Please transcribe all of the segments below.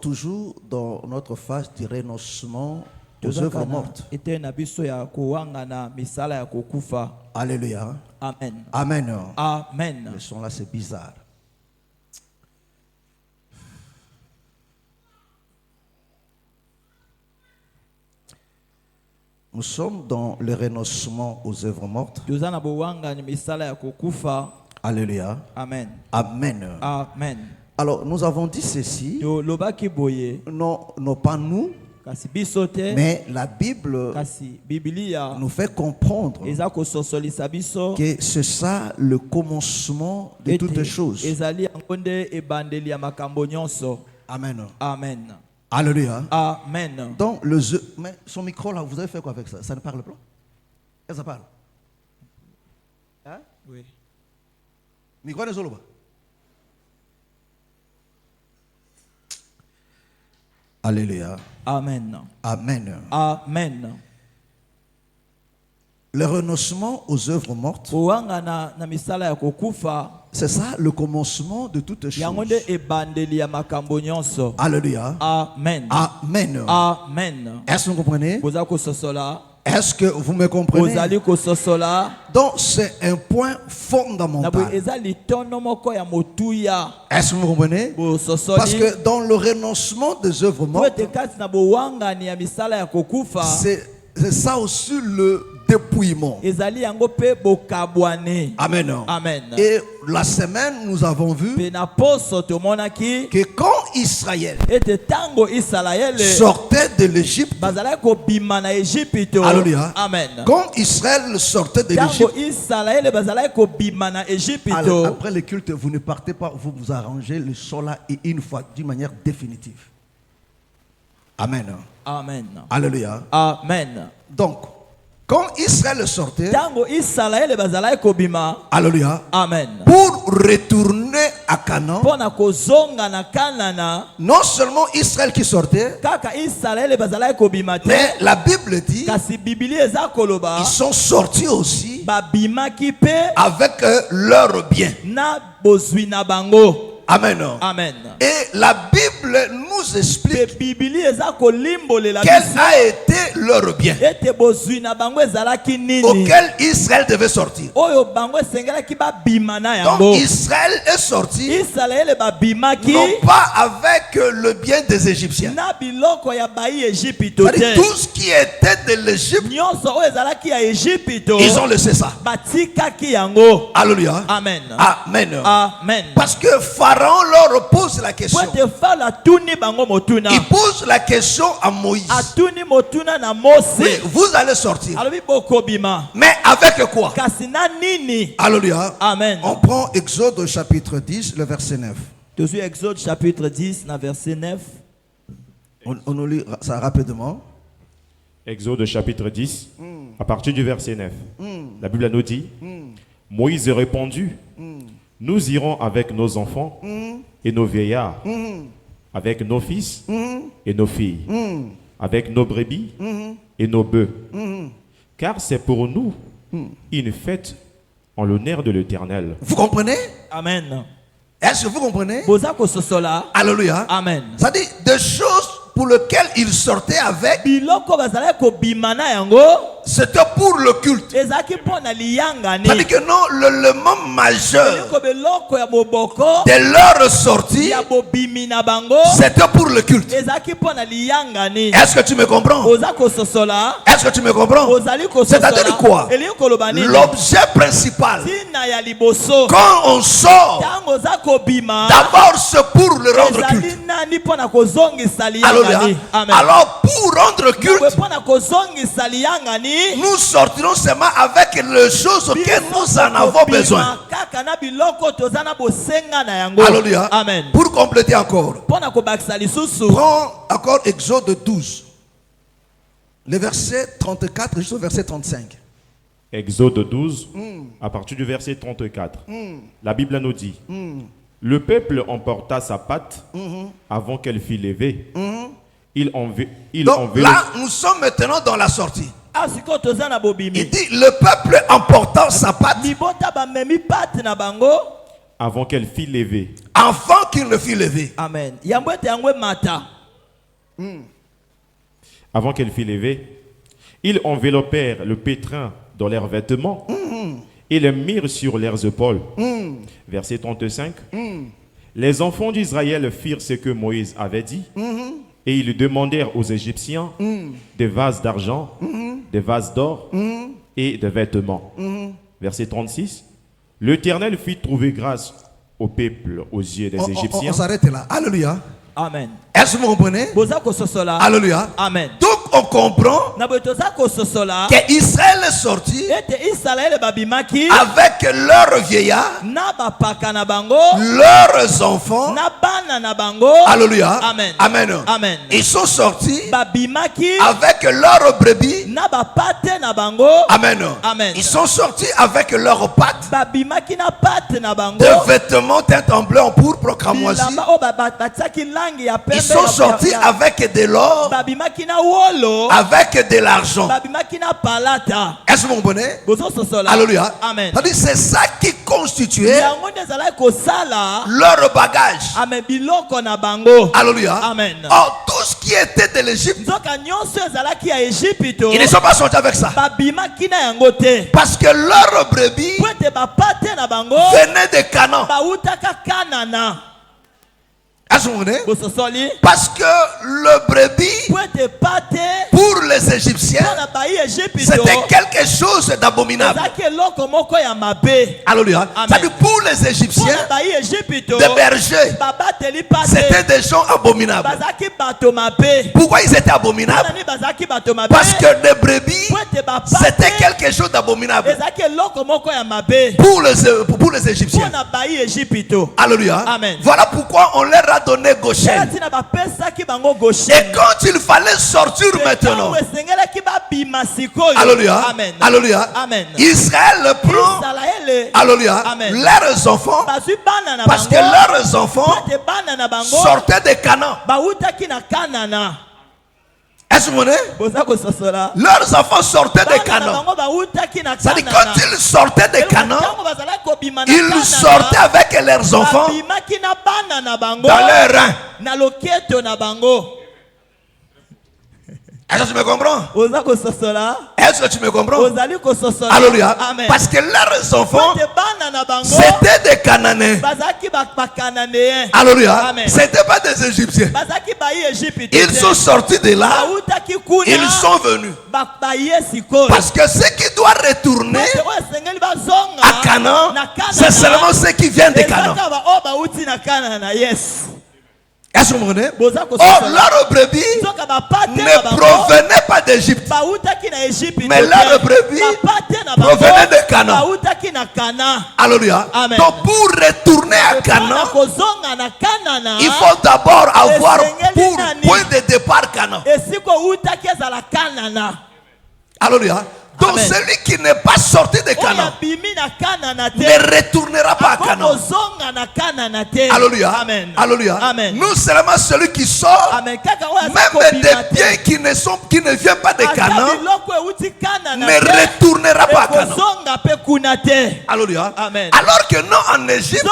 Toujours dans notre phase du renoncement aux œuvres mortes. Alléluia. Amen. Amen. Amen. Le son là, c'est bizarre. Nous sommes dans le renoncement aux œuvres mortes. Alléluia. Amen. Amen. Amen. Alors, nous avons dit ceci. Non, pas nous, mais la Bible nous fait comprendre que c'est ça le commencement de toutes choses. Amen. Amen. Alléluia. Amen. Donc, mais son micro là, vous avez fait quoi avec ça? Ça ne parle pas? Est-ce que ça parle? Hein? Oui. Micro n'est pas. Alléluia. Amen. Amen. Amen. Le renoncement aux œuvres mortes, c'est ça le commencement de toutes choses. Alléluia. Amen. Amen. Amen. Est-ce que vous comprenez? Est-ce que vous me comprenez? Donc c'est un point fondamental. Est-ce que vous comprenez? Parce que dans le renoncement des œuvres mortes, c'est ça aussi le dépouillement. Amen. Amen. Et la semaine, nous avons vu que quand Israël sortait de l'Égypte, alléluia. Amen. Quand Israël sortait de l'Égypte, après le culte, vous ne partez pas, vous vous arrangez le sol là et une fois, d'une manière définitive. Amen. Amen. Alléluia. Amen. Donc, quand Israël sortait, alléluia, amen, pour retourner à Canaan, non seulement Israël qui sortait, mais la Bible dit ils sont sortis aussi avec leurs biens. Amen. Amen. Et la Bible nous explique quel a été leur bien auquel Israël devait sortir. Donc Israël est sorti non pas avec le bien des Égyptiens. C'est-à-dire, tout ce qui était de l'Égypte, ils ont laissé ça. Alléluia. Amen. Amen. Amen. Parce que Pharaon leur pose la question. Il pose la question à Moïse. Oui, vous allez sortir. Mais avec quoi? Alléluia. Amen. On prend Exode chapitre 10, le verset 9. Exode chapitre 10, verset 9. On nous lit ça rapidement. Exode chapitre 10, à partir du verset 9. La Bible nous dit, Moïse répondit, nous irons avec nos enfants et nos vieillards, avec nos fils et nos filles, avec nos brebis et nos bœufs, car c'est pour nous une fête en l'honneur de l'Éternel. Vous comprenez? Amen. Est-ce que vous comprenez? Alléluia. Amen. Ça dit des choses pour lesquelles ils sortaient avec, c'était pour le culte. C'est-à-dire que non, l'élément majeur de leur sortie, c'était pour le culte. Est-ce que tu me comprends? Est-ce que tu me comprends? C'est-à-dire quoi? L'objet principal, quand on sort, d'abord c'est pour le rendre culte. Alors pour rendre culte, nous sortirons seulement avec les choses que nous en avons besoin. Alléluia. Amen. Pour compléter encore, prends encore Exode 12, le verset 34 jusqu'au verset 35. Exode 12, à partir du verset 34. La Bible nous dit, le peuple emporta sa pâte avant qu'elle fût levée. Donc là, nous sommes maintenant dans la sortie. Il dit, le peuple emportant sa pâte avant qu'elle fît lever. Avant qu'il ne fût levé. Amen. Avant qu'elle fît lever, ils enveloppèrent le pétrin dans leurs vêtements et le mirent sur leurs épaules. Verset 35. Les enfants d'Israël firent ce que Moïse avait dit et ils demandèrent aux Égyptiens des vases d'argent, des vases d'or et des vêtements. Verset 36. L'Éternel fit trouver grâce au peuple aux yeux des Égyptiens. On s'arrête là. Alléluia. Amen. Est-ce que vous comprenez? Alléluia. Amen. Donc on comprend que Israël est sorti avec leurs vieillards, leurs enfants. Alléluia. Amen. Amen. Amen. Ils sont sortis avec leurs brebis. Amen. Amen. Ils sont sortis avec leurs pattes, des vêtements teints en bleu, en pourpre, cramoisi. Ils sont sortis avec de l'or, avec de l'argent. Est-ce que vous comprenez? Alléluia. Amen. C'est ça qui constituait leur bagage. Alléluia. Amen. Or, tout ce qui était de l'Égypte, ils ne sont pas sortis avec ça. Parce que leur brebis venait de Canaan. Parce que le brebis, pour les Égyptiens, c'était quelque chose d'abominable. Alléluia. C'est-à-dire pour les Égyptiens, des bergers, c'était des gens abominables. Pourquoi ils étaient abominables? Parce que les brebis, c'était quelque chose d'abominable pour les Égyptiens. Alléluia. Voilà pourquoi on leur a donné Goshen. Et quand il fallait sortir maintenant, alléluia, alléluia, Israël prend, alléluia, leurs enfants, parce que leurs enfants sortaient de Canaan. Est-ce que vous voyez? Leurs enfants sortaient de Canaan. C'est-à-dire quand ils sortaient de Canaan, ils sortaient avec leurs enfants dans leurs reins. Est-ce que tu me comprends? Est-ce que tu me comprends? Alléluia. Parce que leurs enfants, c'était des Cananéens. Alléluia. C'était pas des Égyptiens. Ils sont sortis de là. Ils sont venus. Parce que ceux qui doivent retourner à Canaan, c'est seulement ceux qui viennent de Canaan. Est-ce que vous comprenez? Or, leurs brebis ne provenaient pas d'Égypte, mais leurs brebis provenaient de Canaan. Alléluia. Donc, pour retourner à Canaan, il faut d'abord avoir pour point de départ Canaan. Alléluia. Donc celui qui n'est pas sorti de Canaan ne retournera pas à Canaan. Alléluia. Alléluia. Nous seulement celui qui sort, même des biens qui ne viennent pas de Canaan, ne retournera pas à Canaan. Alléluia. Alors que nous en Égypte,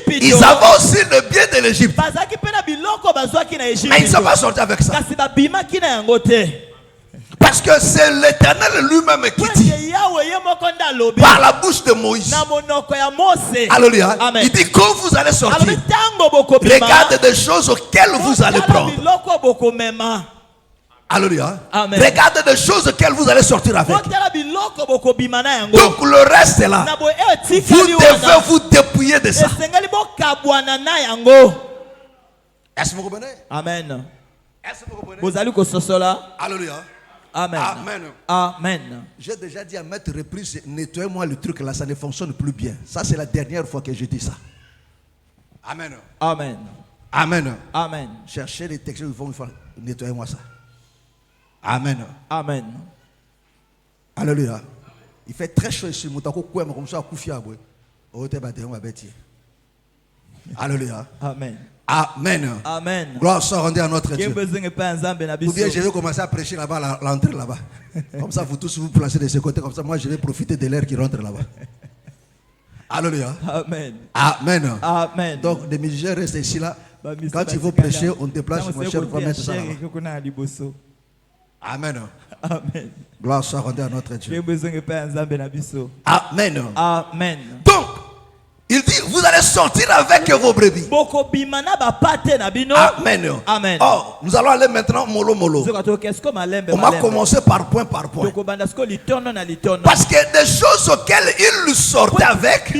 ils avaient aussi le bien de l'Égypte, mais ils ne sont pas sortis avec ça. Parce que c'est l'Éternel lui-même qui dit par la bouche de Moïse. Alléluia. Il dit quand vous allez sortir, regardez des choses auxquelles vous allez prendre. Alléluia. Regardez des choses auxquelles vous allez sortir avec. Donc le reste est là. Vous devez vous dépouiller de ça. Est-ce que vous comprenez? Amen. Est-ce que vous comprenez? Alléluia. Amen. Amen. Amen. J'ai déjà dit à mettre reprise, nettoyez-moi le truc là, ça ne fonctionne plus bien. Ça, c'est la dernière fois que je dis ça. Amen. Amen. Amen. Amen. Cherchez les textes, il faut nettoyez-moi ça. Amen. Amen. Alléluia. Il fait très chaud ici. Alléluia. Amen. Amen. Amen. Gloire soit rendue à notre Dieu. Ou bien je vais commencer à prêcher là-bas, l'entrée là-bas. Comme ça, vous tous vous placez de ce côté. Comme ça, moi, je vais profiter de l'air qui rentre là-bas. Alléluia. Amen. Amen. Amen. Donc, les musiciens restent ici là. Quand il faut prêcher, on déplace mon cher pour mettre ça là. Amen. Amen. Gloire soit rendue à notre Dieu. Amen. Amen. Donc, il dit, vous allez sortir avec vos brebis. Amen. Amen. Oh, nous allons aller maintenant mollo mollo. On va commencer par point par point. Parce que des choses auxquelles il sortait avec,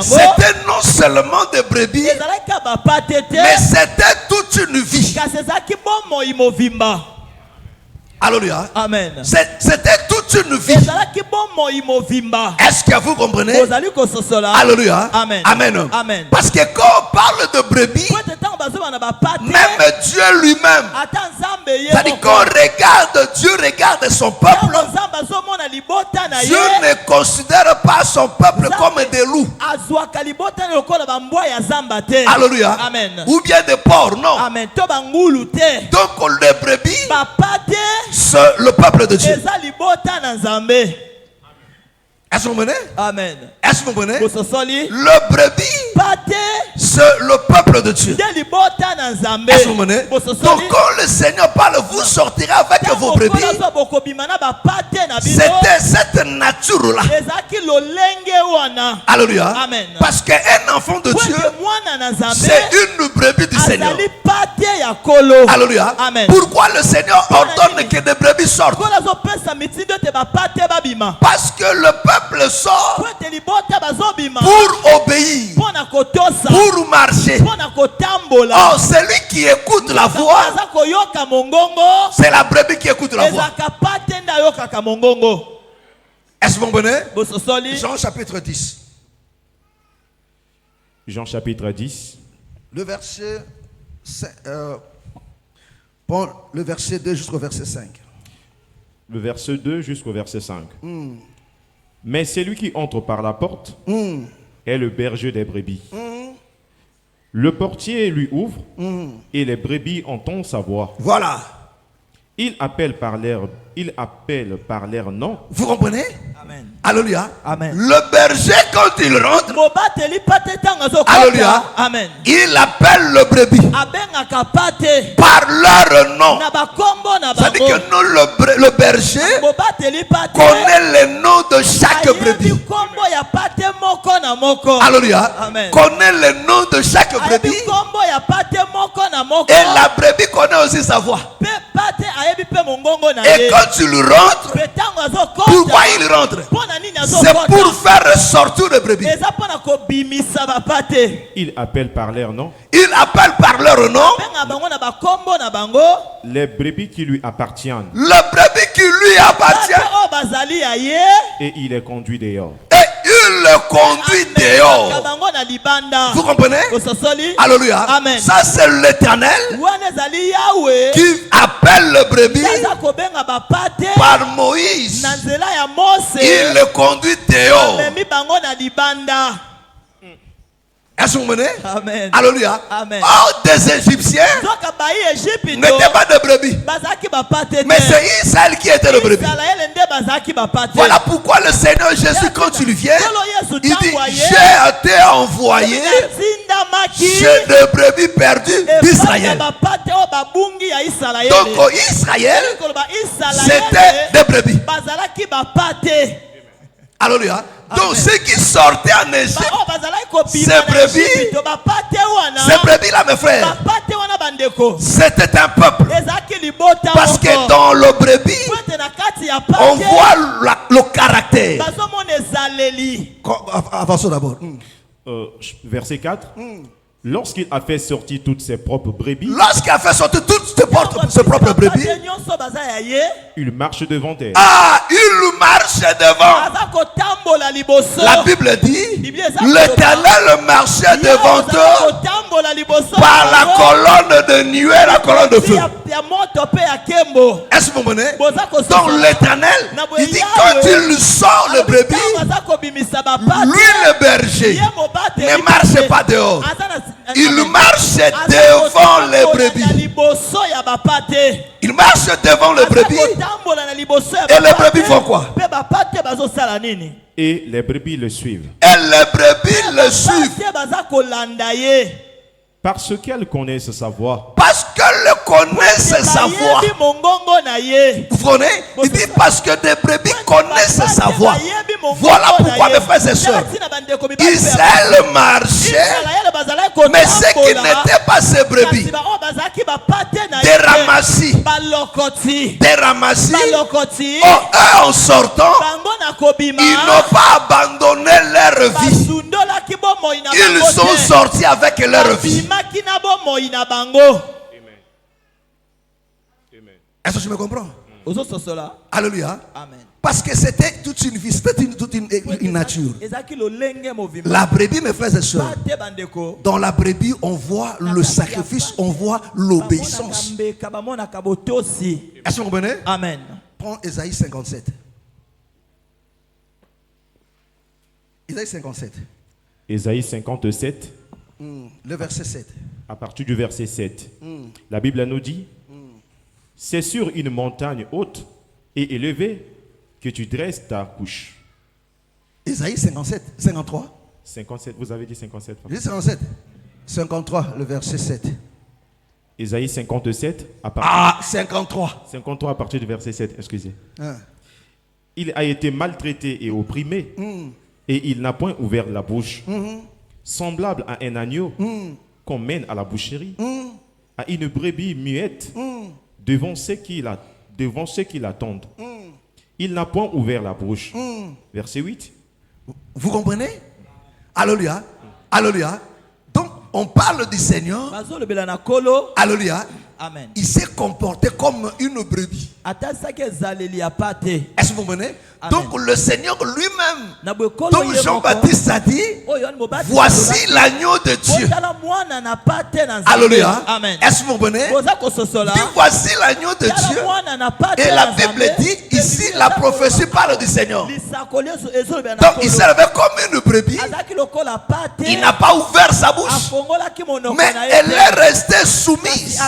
c'était non seulement des brebis, mais c'était toute une vie. Alléluia. Amen. C'était toute une vie. Est-ce que vous comprenez? Alléluia. Amen. Amen. Amen. Parce que quand on parle de brebis, même Dieu lui-même, c'est-à-dire qu'on regarde, Dieu regarde son peuple. Dieu ne considère pas son peuple comme des loups. Alléluia. Amen. Ou bien des porcs, non. Amen. Donc les brebis, c'est le peuple de Dieu. Est-ce que vous comprenez? Amen. Est-ce que vous comprenez? Le brebis, c'est le peuple de Dieu. Est-ce que vous comprenez? Donc quand le Seigneur parle, vous sortirez avec vos brebis. C'était cette nature-là. Alléluia. Amen. Parce qu'un enfant de Dieu, c'est une brebis du Seigneur. Alléluia. Amen. Pourquoi le Seigneur ordonne que des brebis sortent? Parce que le peuple sort pour obéir, pour marcher. Oh, celui qui écoute la voix, c'est la brebis qui écoute la voix. Est-ce que vous comprenez? Jean chapitre 10. Jean chapitre 10. Le verset 2 jusqu'au verset 5. Le verset 2 jusqu'au verset 5. Mais celui qui entre par la porte est le berger des brebis. Le portier lui ouvre et les brebis entendent sa voix. Voilà. Il appelle par leur nom. Vous comprenez? Amen. Alléluia. Amen. Le berger, quand il rentre, alléluia, amen, il appelle le brebis par leur nom. C'est-à-dire que nous, le berger, connaît les noms de chaque brebis. Alléluia. Amen. Connaît les noms de chaque brebis. Et la brebis connaît aussi sa voix. Et quand tu le rentres, pourquoi il rentre? C'est pour faire sortir les brebis. Il appelle par leur nom. Il appelle par leur nom Les brebis qui lui appartiennent. le brebis qui lui appartient. Et il les conduit dehors. Et il le conduit dehors. Vous comprenez? Alléluia. Amen. Ça c'est l'Éternel qui appelle le brebis par Moïse. Il le conduit dehors. Est-ce que vous comprenez? Amen. Alléluia. Amen. Oh, des Égyptiens n'étaient pas de brebis. Mais c'est Israël qui était le brebis. Voilà pourquoi le Seigneur Jésus, quand il vient, il dit, j'ai été envoyé chez des brebis perdues d'Israël. Donc Israël, c'était des brebis. Alléluia. Donc ceux qui sortaient en Égypte, ces brebis là mes frères, c'était un peuple. Parce que dans le brebis, on voit le caractère. Avançons d'abord. Verset 4. Lorsqu'il a fait sortir toutes ses propres brebis, Lorsqu'il a fait sortir toutes ses propres brebis, il marche devant elle. ah, il marche devant. La Bible dit, l'Éternel marchait devant eux par la colonne de nuée, la colonne de feu. Est-ce que vous comprenez? Donc l'Éternel, il dit quand il sort le brebis, lui le berger ne marche pas dehors. Il marche devant les brebis. Il marche devant les brebis Et les brebis font quoi? Et les brebis le suivent. Et les brebis le suivent. Parce qu'elles connaissent sa voix. Parce qu'elles connaissent sa voix. Vous comprenez? Il dit parce que des brebis connaissent sa voix. Voilà pourquoi, mes frères et sœurs, Israël marchait, mais ceux qui n'étaient pas ces brebis, des ramassis, eux en sortant, ils n'ont pas abandonné leur vie. Ils sont sortis avec leur vie. Est-ce que tu me comprends? Alléluia. Parce que c'était toute une vie, c'était toute une nature. La brebis, mes frères et sœurs, dans la brebis, on voit le sacrifice, on voit l'obéissance. Est-ce que vous comprenez? Amen. Prends Ésaïe 57. Ésaïe 57. Ésaïe 57. Le verset 7. À partir du verset 7. La Bible nous dit, c'est sur une montagne haute et élevée que tu dresses ta couche. Ésaïe 57, 53. 57, vous avez dit 57. J'ai dit 57. 53, le verset 7. Ésaïe 57, à partir 53. 53 à partir du verset 7, excusez. Ah. Il a été maltraité et opprimé, et il n'a point ouvert la bouche. Semblable à un agneau qu'on mène à la boucherie, à une brebis muette devant ceux qui l'attendent. Il n'a point ouvert la bouche. Verset 8. Vous comprenez? Alléluia. Alléluia. Donc, on parle du Seigneur. Alléluia. Amen. Il s'est comporté comme une brebis. Est-ce que vous comprenez? Donc le Seigneur lui-même, donc Jean-Baptiste a dit, voici l'agneau de Dieu. Alléluia. Est-ce que vous comprenez? Dit, voici l'agneau de Dieu. Et la Bible dit, ici la prophétie parle du Seigneur. Donc il s'est levé comme une brebis. Il n'a pas ouvert sa bouche, mais elle est restée soumise.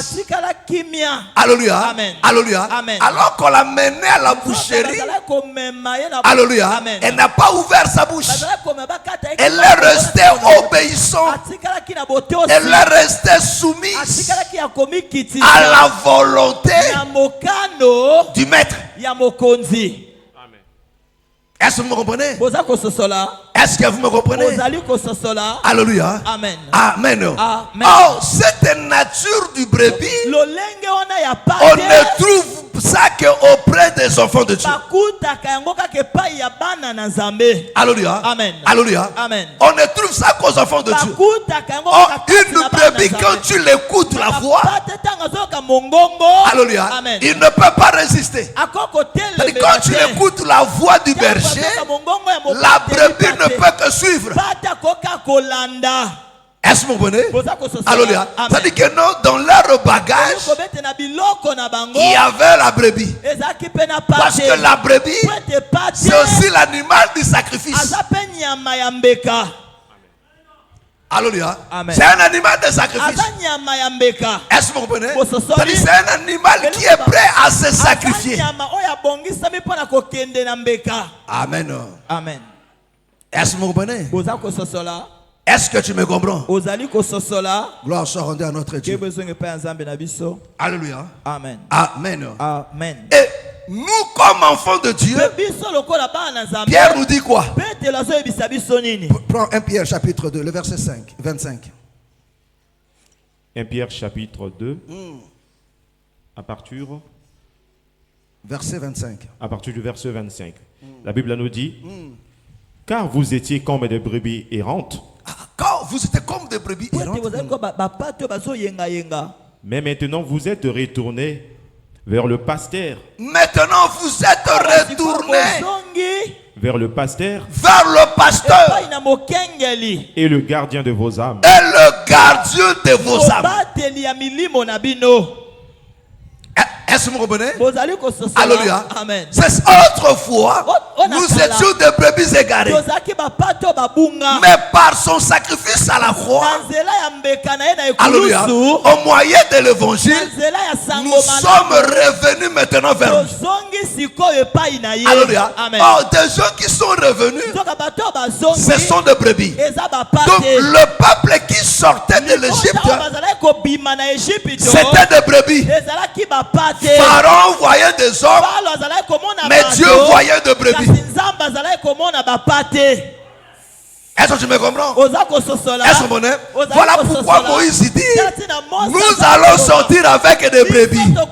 Alléluia. Amen. Alléluia. Amen. Alors qu'on l'a menée à la boucherie, alléluia, Amen. elle n'a pas ouvert sa bouche. Elle est restée obéissante. Elle est restée soumise à la volonté du maître. Est-ce que vous me comprenez? Est-ce que vous me comprenez? Alléluia. Amen. Amen. Amen. Oh, cette nature du brebis, on ne trouve ça qu'auprès des enfants de Dieu. Alléluia. Amen. Alléluia. Amen. On ne trouve ça qu'aux enfants de Dieu. Oh, une brebis, quand tu l'écoutes la voix, alléluia, Amen. il ne peut pas résister. Quand tu écoutes la voix du berger, la brebis ne peut que suivre. Est-ce que vous comprenez? Alléluia. Ça dit que non, dans leur bagage, il y avait la brebis. Parce que la brebis, c'est aussi l'animal du sacrifice. Alléluia. C'est un animal de sacrifice. Est-ce que vous comprenez? C'est un animal qui est prêt à se sacrifier. Amen. Amen. Est-ce que vous comprenez? Est-ce que tu me comprends? Gloire soit rendue à notre Dieu. Alléluia. Amen. Amen. Amen. Et nous, comme enfants de Dieu, Pierre nous dit quoi? Prends 1 Pierre chapitre 2, le verset 25. 1 Pierre chapitre 2, à partir verset 25. À partir du verset 25. La Bible nous dit, car vous étiez comme des brebis errantes. Quand vous étiez comme des brebis errantes. Mais maintenant vous êtes retournés vers le pasteur. Maintenant vous êtes retournés vers le pasteur. Vers le pasteur. Et le gardien de vos âmes. Et le gardien de vos âmes. Est-ce que vous comprenez? Alléluia. Amen. C'est autrefois, nous étions des brebis égarées. Mais par son sacrifice à la croix, alléluia, au moyen de l'évangile, nous sommes revenus maintenant vers lui. Alléluia. Oh, des gens qui sont revenus, ce sont des brebis. Donc le peuple qui sortait de l'Égypte, c'était des brebis. Pharaon voyait des hommes, mais Dieu voyait des brebis. Est-ce que tu me comprends? Est-ce que voilà pourquoi Moïse dit, nous allons sortir avec des brebis. Donc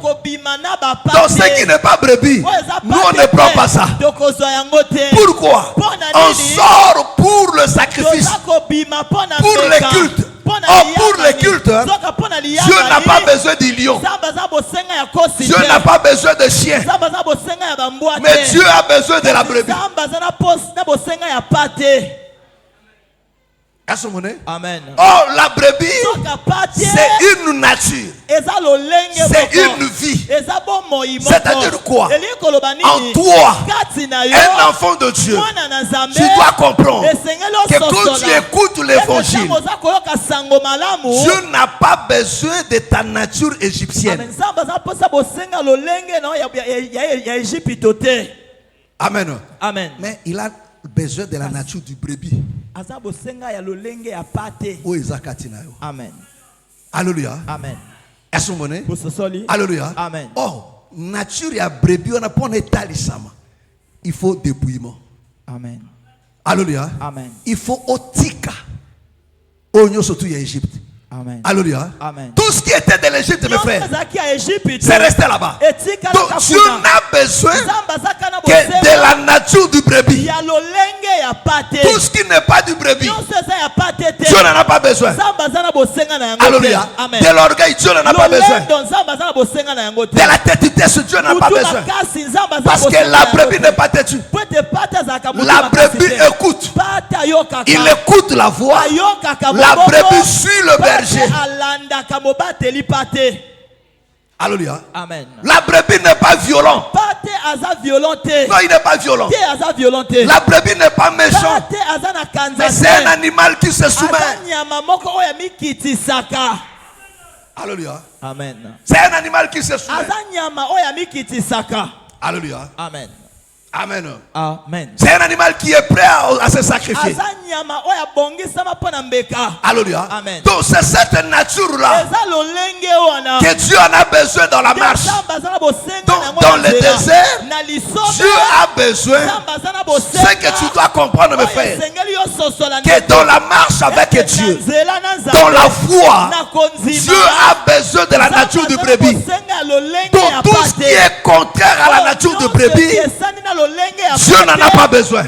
ce qui n'est pas brebis, nous on ne prend pas ça. Pourquoi? On sort pour le sacrifice, pour le culte. Oh, pour le culte, Dieu n'a pas besoin du lion. Dieu n'a pas besoin de chien. Mais Dieu a besoin de la brebis. Amen. Oh, la brebis, c'est une nature. C'est une vie. C'est-à-dire quoi? En toi, un enfant de Dieu, tu dois comprendre que quand tu écoutes l'évangile, Dieu n'a pas besoin de ta nature égyptienne. Amen. Amen. Mais il a besoin de la nature du brebis. Amen. Alléluia. Amen. Est-ce que vous comprenez? Alléluia. Amen. Oh, nature et brebis, on a pas un état lissama. Il faut dépouillement. Amen. Alléluia. Amen. Il faut otika. Oignon surtout en Égypte. Amen. Alléluia. Amen. Tout ce qui était de l'Égypte, mes frères, c'est resté là-bas. Donc Dieu n'a besoin que de la nature du brebis. Tout ce qui n'est pas du brebis, Dieu n'en a pas besoin. Alléluia. De l'orgueil, Dieu n'en a pas besoin. De la têtitude, Dieu n'en a pas besoin. Parce que la brebis n'est pas têtue. La brebis écoute. Il écoute la voix. La brebis suit le berger. Alléluia. Amen. La brebis n'est pas violente. Non, il n'est pas violent. La brebis n'est pas méchant. Mais c'est un animal qui se soumet. Alléluia. Amen. C'est un animal qui se soumet. Alléluia. Amen. Amen. Amen. C'est un animal qui est prêt à se sacrifier. Alléluia. Amen. Donc c'est cette nature-là que Dieu en a besoin dans la marche. Donc, dans le désert, Dieu a besoin. Ce que tu dois comprendre, mes frères, que dans la marche avec Dieu, dans la foi, Dieu a besoin de la nature du brebis. Donc tout ce qui est contraire à la nature du brebis, Dieu n'en a pas besoin.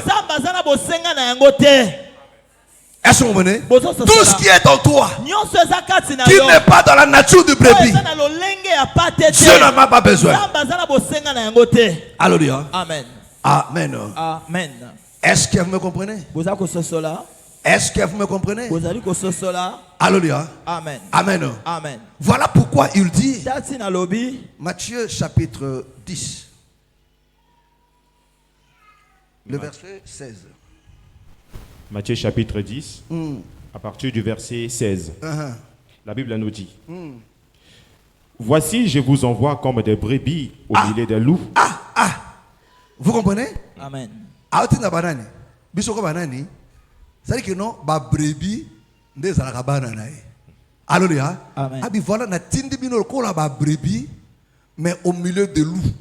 Est-ce que vous comprenez? Tout ce qui est en toi, qui n'est pas dans la nature du brebis, Dieu n'en a pas besoin. Alléluia. Amen. Amen. Amen. Est-ce que vous me comprenez? Est-ce que vous me comprenez? Alléluia. Amen. Amen. Amen. Voilà pourquoi il dit, Matthieu chapitre 10, le verset 16. Matthieu chapitre 10, à partir du verset 16. La Bible nous dit, voici, je vous envoie comme des brebis au milieu des loups. Vous comprenez? Amen. C'est-à-dire que non, ba brebis des banana. Alléluia. Amen. Abi voilà na tindi bino ko la ba brebis mais au milieu de loups.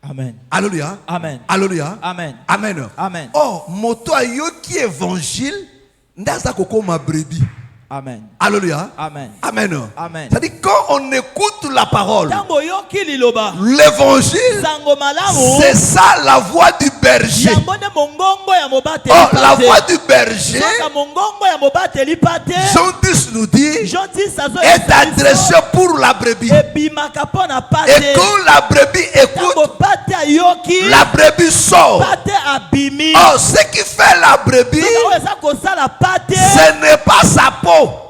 Amen. Alléluia. Amen. Alléluia. Amen. Amen. Amen. Oh, moto ayo qui évangile ndaza koko ma brebis. Amen. Alléluia. Amen. Amen. Amen. C'est-à-dire quand on écoute la parole, l'évangile, c'est ça la voix du berger. Oh, la voix du berger, Jean 10 nous dit, est adressée pour la brebis. Et quand la brebis écoute, la brebis sort. Oh, ce qui fait la brebis, ce n'est pas sa peau,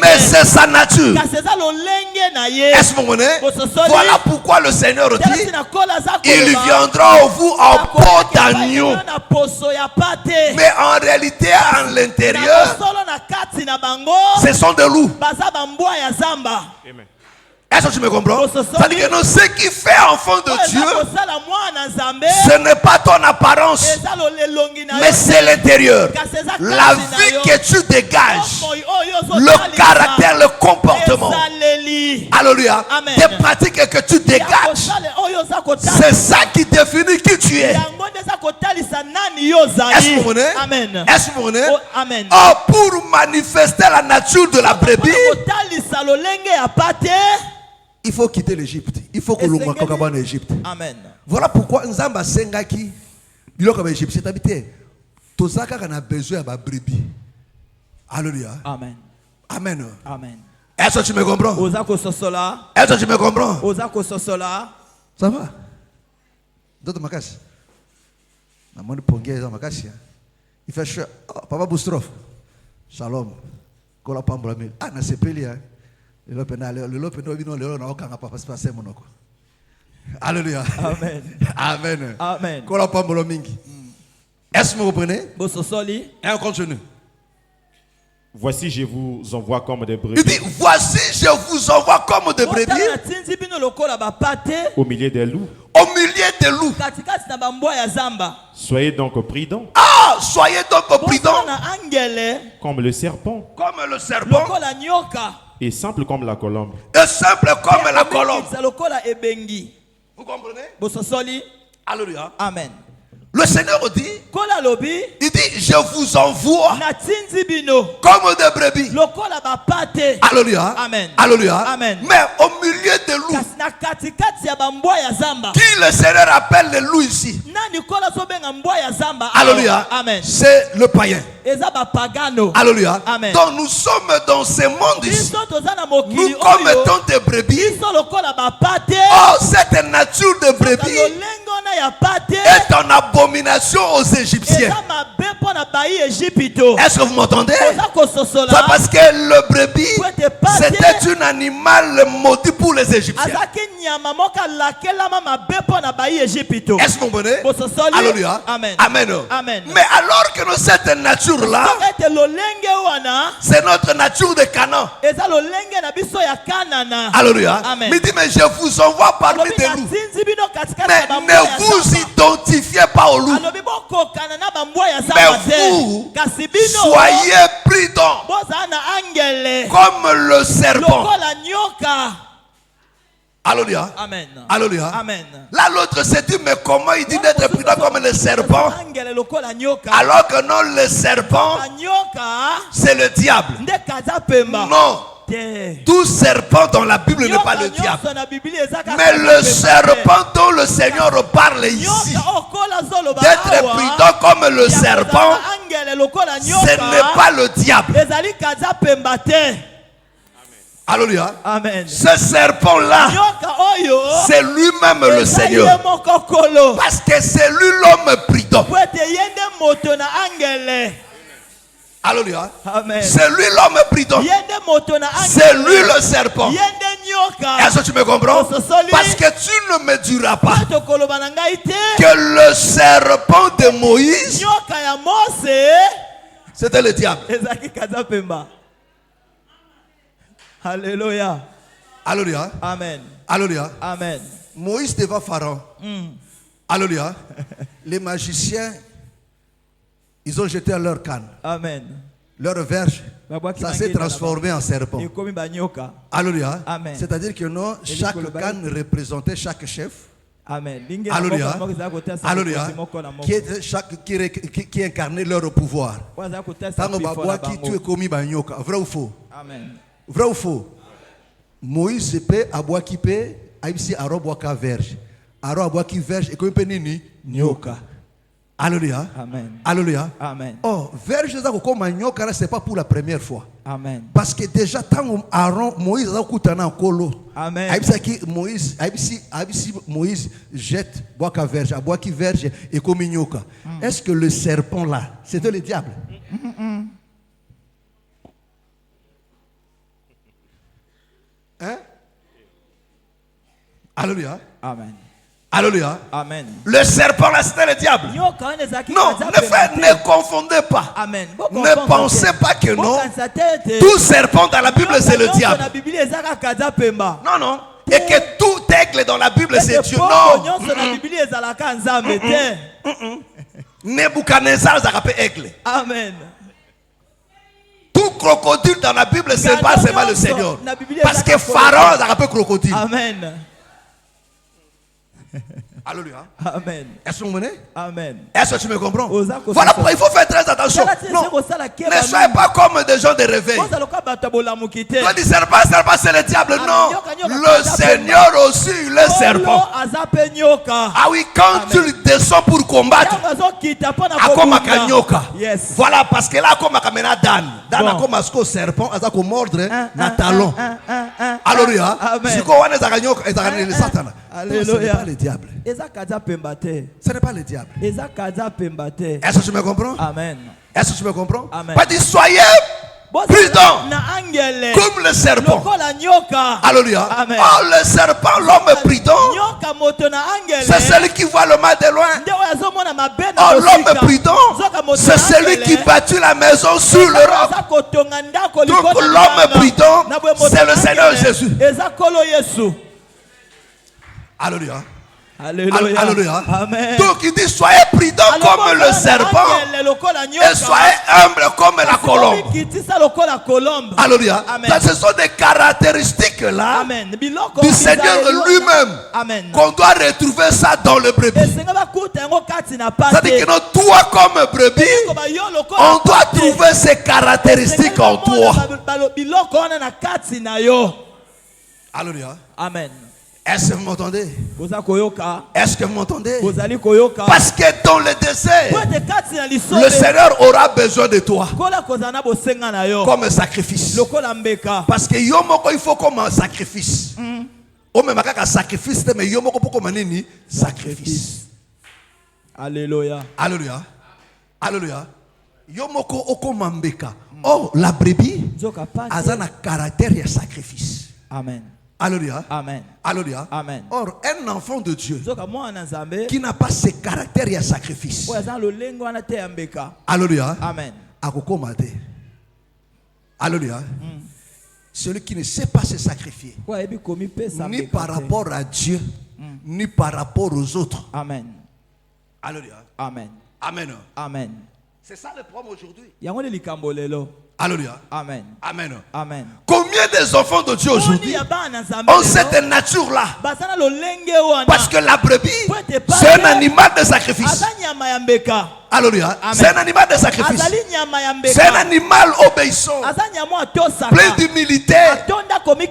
mais c'est sa nature. Est-ce que vous comprenez? Voilà pourquoi le Seigneur dit, il viendra au vous en peau d'agneau. Mais en réalité, à l'intérieur, ce sont des loups. Amen. Est-ce que tu me comprends? C'est-à-dire que non, ce qui fait enfant de Dieu, ce n'est pas ton apparence, mais c'est l'intérieur. La vie que tu dégages, le caractère, le comportement. Alléluia. Des pratiques que tu dégages, c'est ça qui définit qui tu es. Est-ce que vous comprenez? Est-ce que vous comprenez? Oh, pour manifester la nature de la brebis, il faut quitter l'Égypte. Il faut que l'on soit en Égypte. Amen. Voilà pourquoi Nzamba Sengaki, il est comme Égypte. C'est habité. Tout ça qu'on a besoin de la brebis. Alléluia. Amen. Amen. Amen. Est-ce que tu me comprends? Est-ce que tu me comprends? Ça va? D'autres makassi. Na moni pongia za makassi. Il fait cher. Papa Boustrof. Shalom. Kola pambola mil. Ah na sepeli hein. Alléluia. Amen. Amen. Amen. Est-ce que vous comprenez? Et on continue. Voici, je vous envoie comme des brebis. Il dit, voici, je vous envoie comme des brebis au milieu des loups. Au milieu des loups. Soyez donc prudents. Ah, soyez donc prudents. Comme le serpent. Comme le serpent. Et simple comme la colombe. Et simple comme la colombe. Vous comprenez? Alléluia. Amen. Le Seigneur dit, il dit, je vous envoie comme des brebis. Alléluia. Amen. Alléluia. Amen. Mais au milieu des loups, qui le Seigneur appelle les loups ici? Alléluia. Amen. C'est le païen. Alléluia. Amen. Donc nous sommes dans ce monde ici. Nous comme étant des brebis. Oh, cette nature de brebis est en abomination aux Égyptiens. Est-ce que vous m'entendez? C'est parce que le brebis, c'était un animal maudit pour les Égyptiens. Est-ce que vous comprenez? Alléluia. Amen. Amen. Amen. Mais alors que nous, cette nature-là, c'est notre nature de Canaan. Alléluia. Amen. Mais dit, mais je vous envoie parmi des loups. Mais ne vous identifiez pas aux loups. Mais vous, soyez prudents comme le serpent. Alléluia. Amen. Alléluia. Amen. Là, l'autre s'est dit, mais comment il dit d'être prudent comme le serpent? Alors que non, le serpent, c'est le diable. Non. Tout serpent dans la Bible n'est pas le diable. Mais le serpent dont le Seigneur parle ici, d'être prudent comme le serpent, ce n'est pas le diable. Alléluia. Amen. Ce serpent-là, c'est lui-même le Seigneur. Parce que c'est lui l'homme prudent. Alléluia. C'est lui l'homme prudent. C'est lui le serpent. Est-ce que tu me comprends? Parce que tu ne me diras pas que le serpent de Moïse, c'était le diable. Alléluia. Alléluia. Amen. Alléluia. Amen. Moïse devant Pharaon. Alléluia. Les magiciens, ils ont jeté leur canne. Amen. Leur verge, ça s'est transformé en serpent. Alléluia. Amen. C'est-à-dire que non, chaque canne représentait chaque chef. Amen. Alléluia. Alléluia. Qui incarnait leur pouvoir. Qui commis banyoka. Vrai ou faux? Amen. Vrai ou faux? Moïse peut avoir qui peut, ici à Roboaka verge. À Roboaki verge et comme nini nyoka. Alléluia. Amen. Alléluia. Amen. Oh, verge ça comme nyoka, c'est pas pour la première fois. Amen. Parce que déjà, tant Aaron, Moïse a coupé un colo. Amen. Moïse jette bois qui verge, bois qui verge et comme ignoka. Est-ce que le serpent là, c'était le diable? Hein? Alléluia. Amen. Alléluia. Amen. Le serpent là, c'était le diable. Non, les frères, ne confondez pas. Amen. Ne pensez pas que non. Tout serpent dans la Bible, c'est le diable. Non, non. Et que tout aigle dans la Bible, c'est Dieu. Non. Nebuchadnezzar, ça rappelle aigle. Amen. Tout crocodile dans la Bible, c'est pas le Seigneur. Parce que Pharaon, ça rappelle crocodile. Amen. Alléluia. Amen. Est-ce que vous menez? Amen. Est-ce que tu me comprends? Voilà pourquoi il faut faire très attention. Non. Ne soyez pas comme des gens de réveil. Quand dit serpent, c'est le diable. Non. Le Seigneur aussi, le serpent. Ah oui, quand tu descends pour combattre, voilà, parce que là, comme Akamena Dan. Dan a comme un serpent, il a comme mordre, un talon. Alléluia. Si on est le Satan. Ce n'est pas le diable. Ce n'est pas le diable. Est-ce que tu me comprends? Amen. Est-ce que tu me comprends? Amen. Pas dire soyez prudents comme le serpent. Alléluia. Oh, le serpent, l'homme prudent, c'est celui qui voit le mal de loin. Oh, l'homme prudent, c'est celui qui bâtit la maison sur le roc. Donc l'homme prudent, c'est le Seigneur Jésus. Alléluia. Alléluia. Alléluia. Amen. Donc il dit soyez prudents comme le serpent et soyez humbles comme la colombe. Alléluia. Ça, ce sont des caractéristiques là du Seigneur lui-même qu'on doit retrouver ça dans le brebis. C'est-à-dire que nous, toi comme brebis, on doit trouver ces caractéristiques en toi. Alléluia. Amen. Est-ce que vous m'entendez? Est-ce que vous m'entendez? Parce que dans le désert, le Seigneur aura besoin de toi comme sacrifice. Parce que il faut comme un sacrifice. Sacrifice, mais comme un sacrifice. Alléluia. Alléluia. Alléluia. Oh, la brebis a un caractère et un sacrifice. Amen. Alléluia. Amen. Alléluia. Amen. Or, un enfant de Dieu qui n'a pas ce caractère et un sacrifice. Alléluia. Amen. Alléluia. Celui qui ne sait pas se sacrifier, ni par rapport à Dieu, ni par rapport aux autres. Amen. Alléluia. Amen. Amen. Amen. C'est ça le problème aujourd'hui. Alléluia. Amen. Amen. Amen. Combien des enfants de Dieu aujourd'hui ont cette nature-là? Parce que la brebis, c'est un animal de sacrifice. Alléluia. C'est un animal de sacrifice. C'est un animal obéissant, plein d'humilité.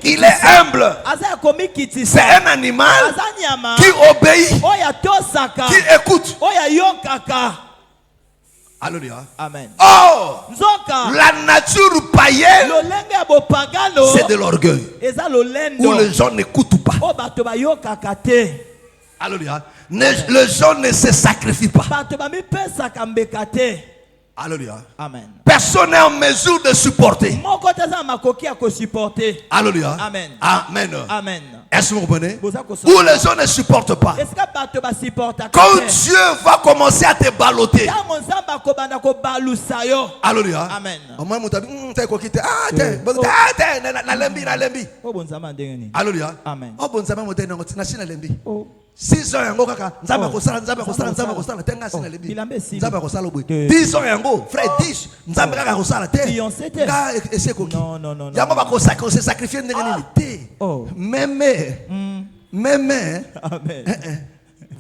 Il est humble. C'est un animal qui obéit, qui écoute. Alléluia. Amen. Oh, la nature païenne, c'est de l'orgueil. Où les gens n'écoutent pas. Alléluia. Les gens ne se sacrifient pas. Alléluia. Amen. Personne n'est en mesure de supporter. Alléluia. Amen. Amen. Amen. Est-ce que vous comprenez? Où les gens ne supportent pas. Quand Dieu va commencer à te balloter. Alléluia. Amen. Alléluia. Amen. 6 ans yango kaka nzamba kosala 10 ans yango frère 10 nzamba kaka kosala te ka essayer koki non yango ba kosaka se sacrifier ndenge nini te même Amen.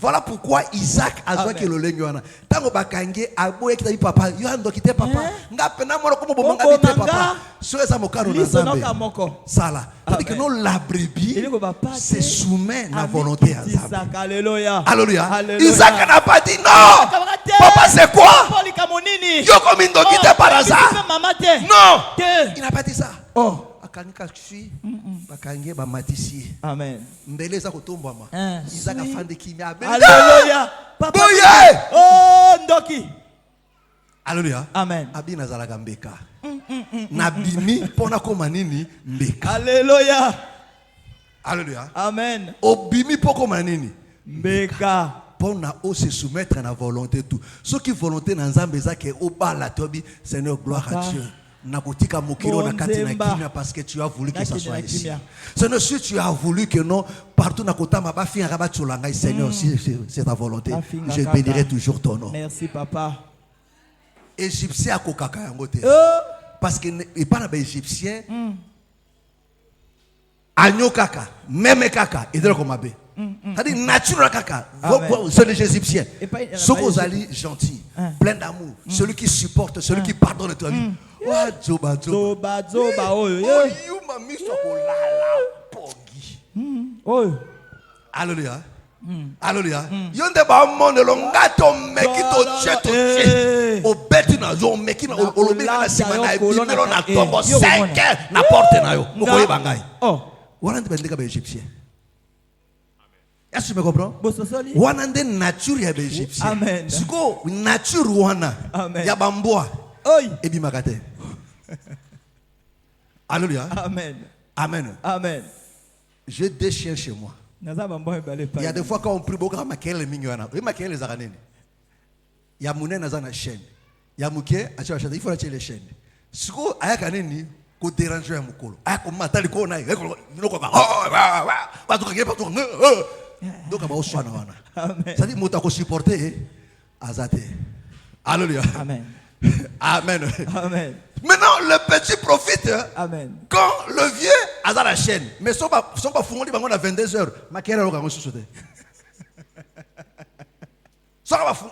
Voilà pourquoi Isaac a joué que le lenguana. Tango bakange aboye kita papa, yo ando kite papa. Nga pena moro komo bomanga bite papa. Soeza mokaro na zambe. Sala. Tandis que non la brebis se soumet à la volonté à Zambe. Alléluia. Alléluia. Isaac n'a pas dit non. Papa c'est quoi? Yo comme ndo kite par hasard. Non. Il n'a pas dit ça. Oh. Akanika chui bakange ba matisi. Amen. Mbele za kotombama. Isaac a fandi kimia. Alléluia. Papa. Oh ndoki. Alléluia. Amen. Abina zalaka mbeka. Nabimi pona koma nini mbeka. Alléluia. Alléluia. Amen. Obimi poko manini mbeka. Pona o se soumettre à la volonté tout. Ce qui volonté na nzambe zake obala tobi Seigneur gloire à Dieu. Nakotika mokiro na kati na kimia parce que tu as voulu que ça soit ici. Seigneur, si tu as voulu que non partout na kota ma ba fi ngaba tsolanga Seigneur, si c'est ta volonté, je bénirai toujours ton nom. Merci papa. Égyptien ko kaka yango te. Parce que et pas na ba égyptien. Agneau kaka, même kaka, et de komabe. C'est-à-dire nature kaka, c'est les égyptiens. Ce que vous allez gentil, plein d'amour, celui qui supporte, celui qui pardonne ta vie. Zoba zoba zoba oh you mami sokolala pogi. Alléluia. Alléluia. Yonde ba monde longato meki to cheto che. O beti na zo meki na olobi na sima na bimelo na tombo 5 na porte na yo. Okoyi bangai. Oh. Wana ndibandika ba égyptien. Est-ce que tu me comprends? Wana nde nature ya ba égyptien. Amen. Siko nature wana ya bamboa. Oi. Ebi makate. Alléluia. Amen. Amen. Amen. J'ai deux chiens chez moi. Il y a des fois quand on prie beaucoup, il y a Mouné dans la chaîne. Il y a Mouké, il faut acheter les chaînes. Si vous avez un ko déranger un mukolo. Ako matali ko na. Donc ba oswana wana. Amen. Ça dit mota ko supporter azate. Alléluia. Amen. Amen. Amen. Maintenant le petit profite. Amen. Quand le vieux a dans la chaîne, mais son pas fongoli bango na 22h, ma kera loka ngosusote.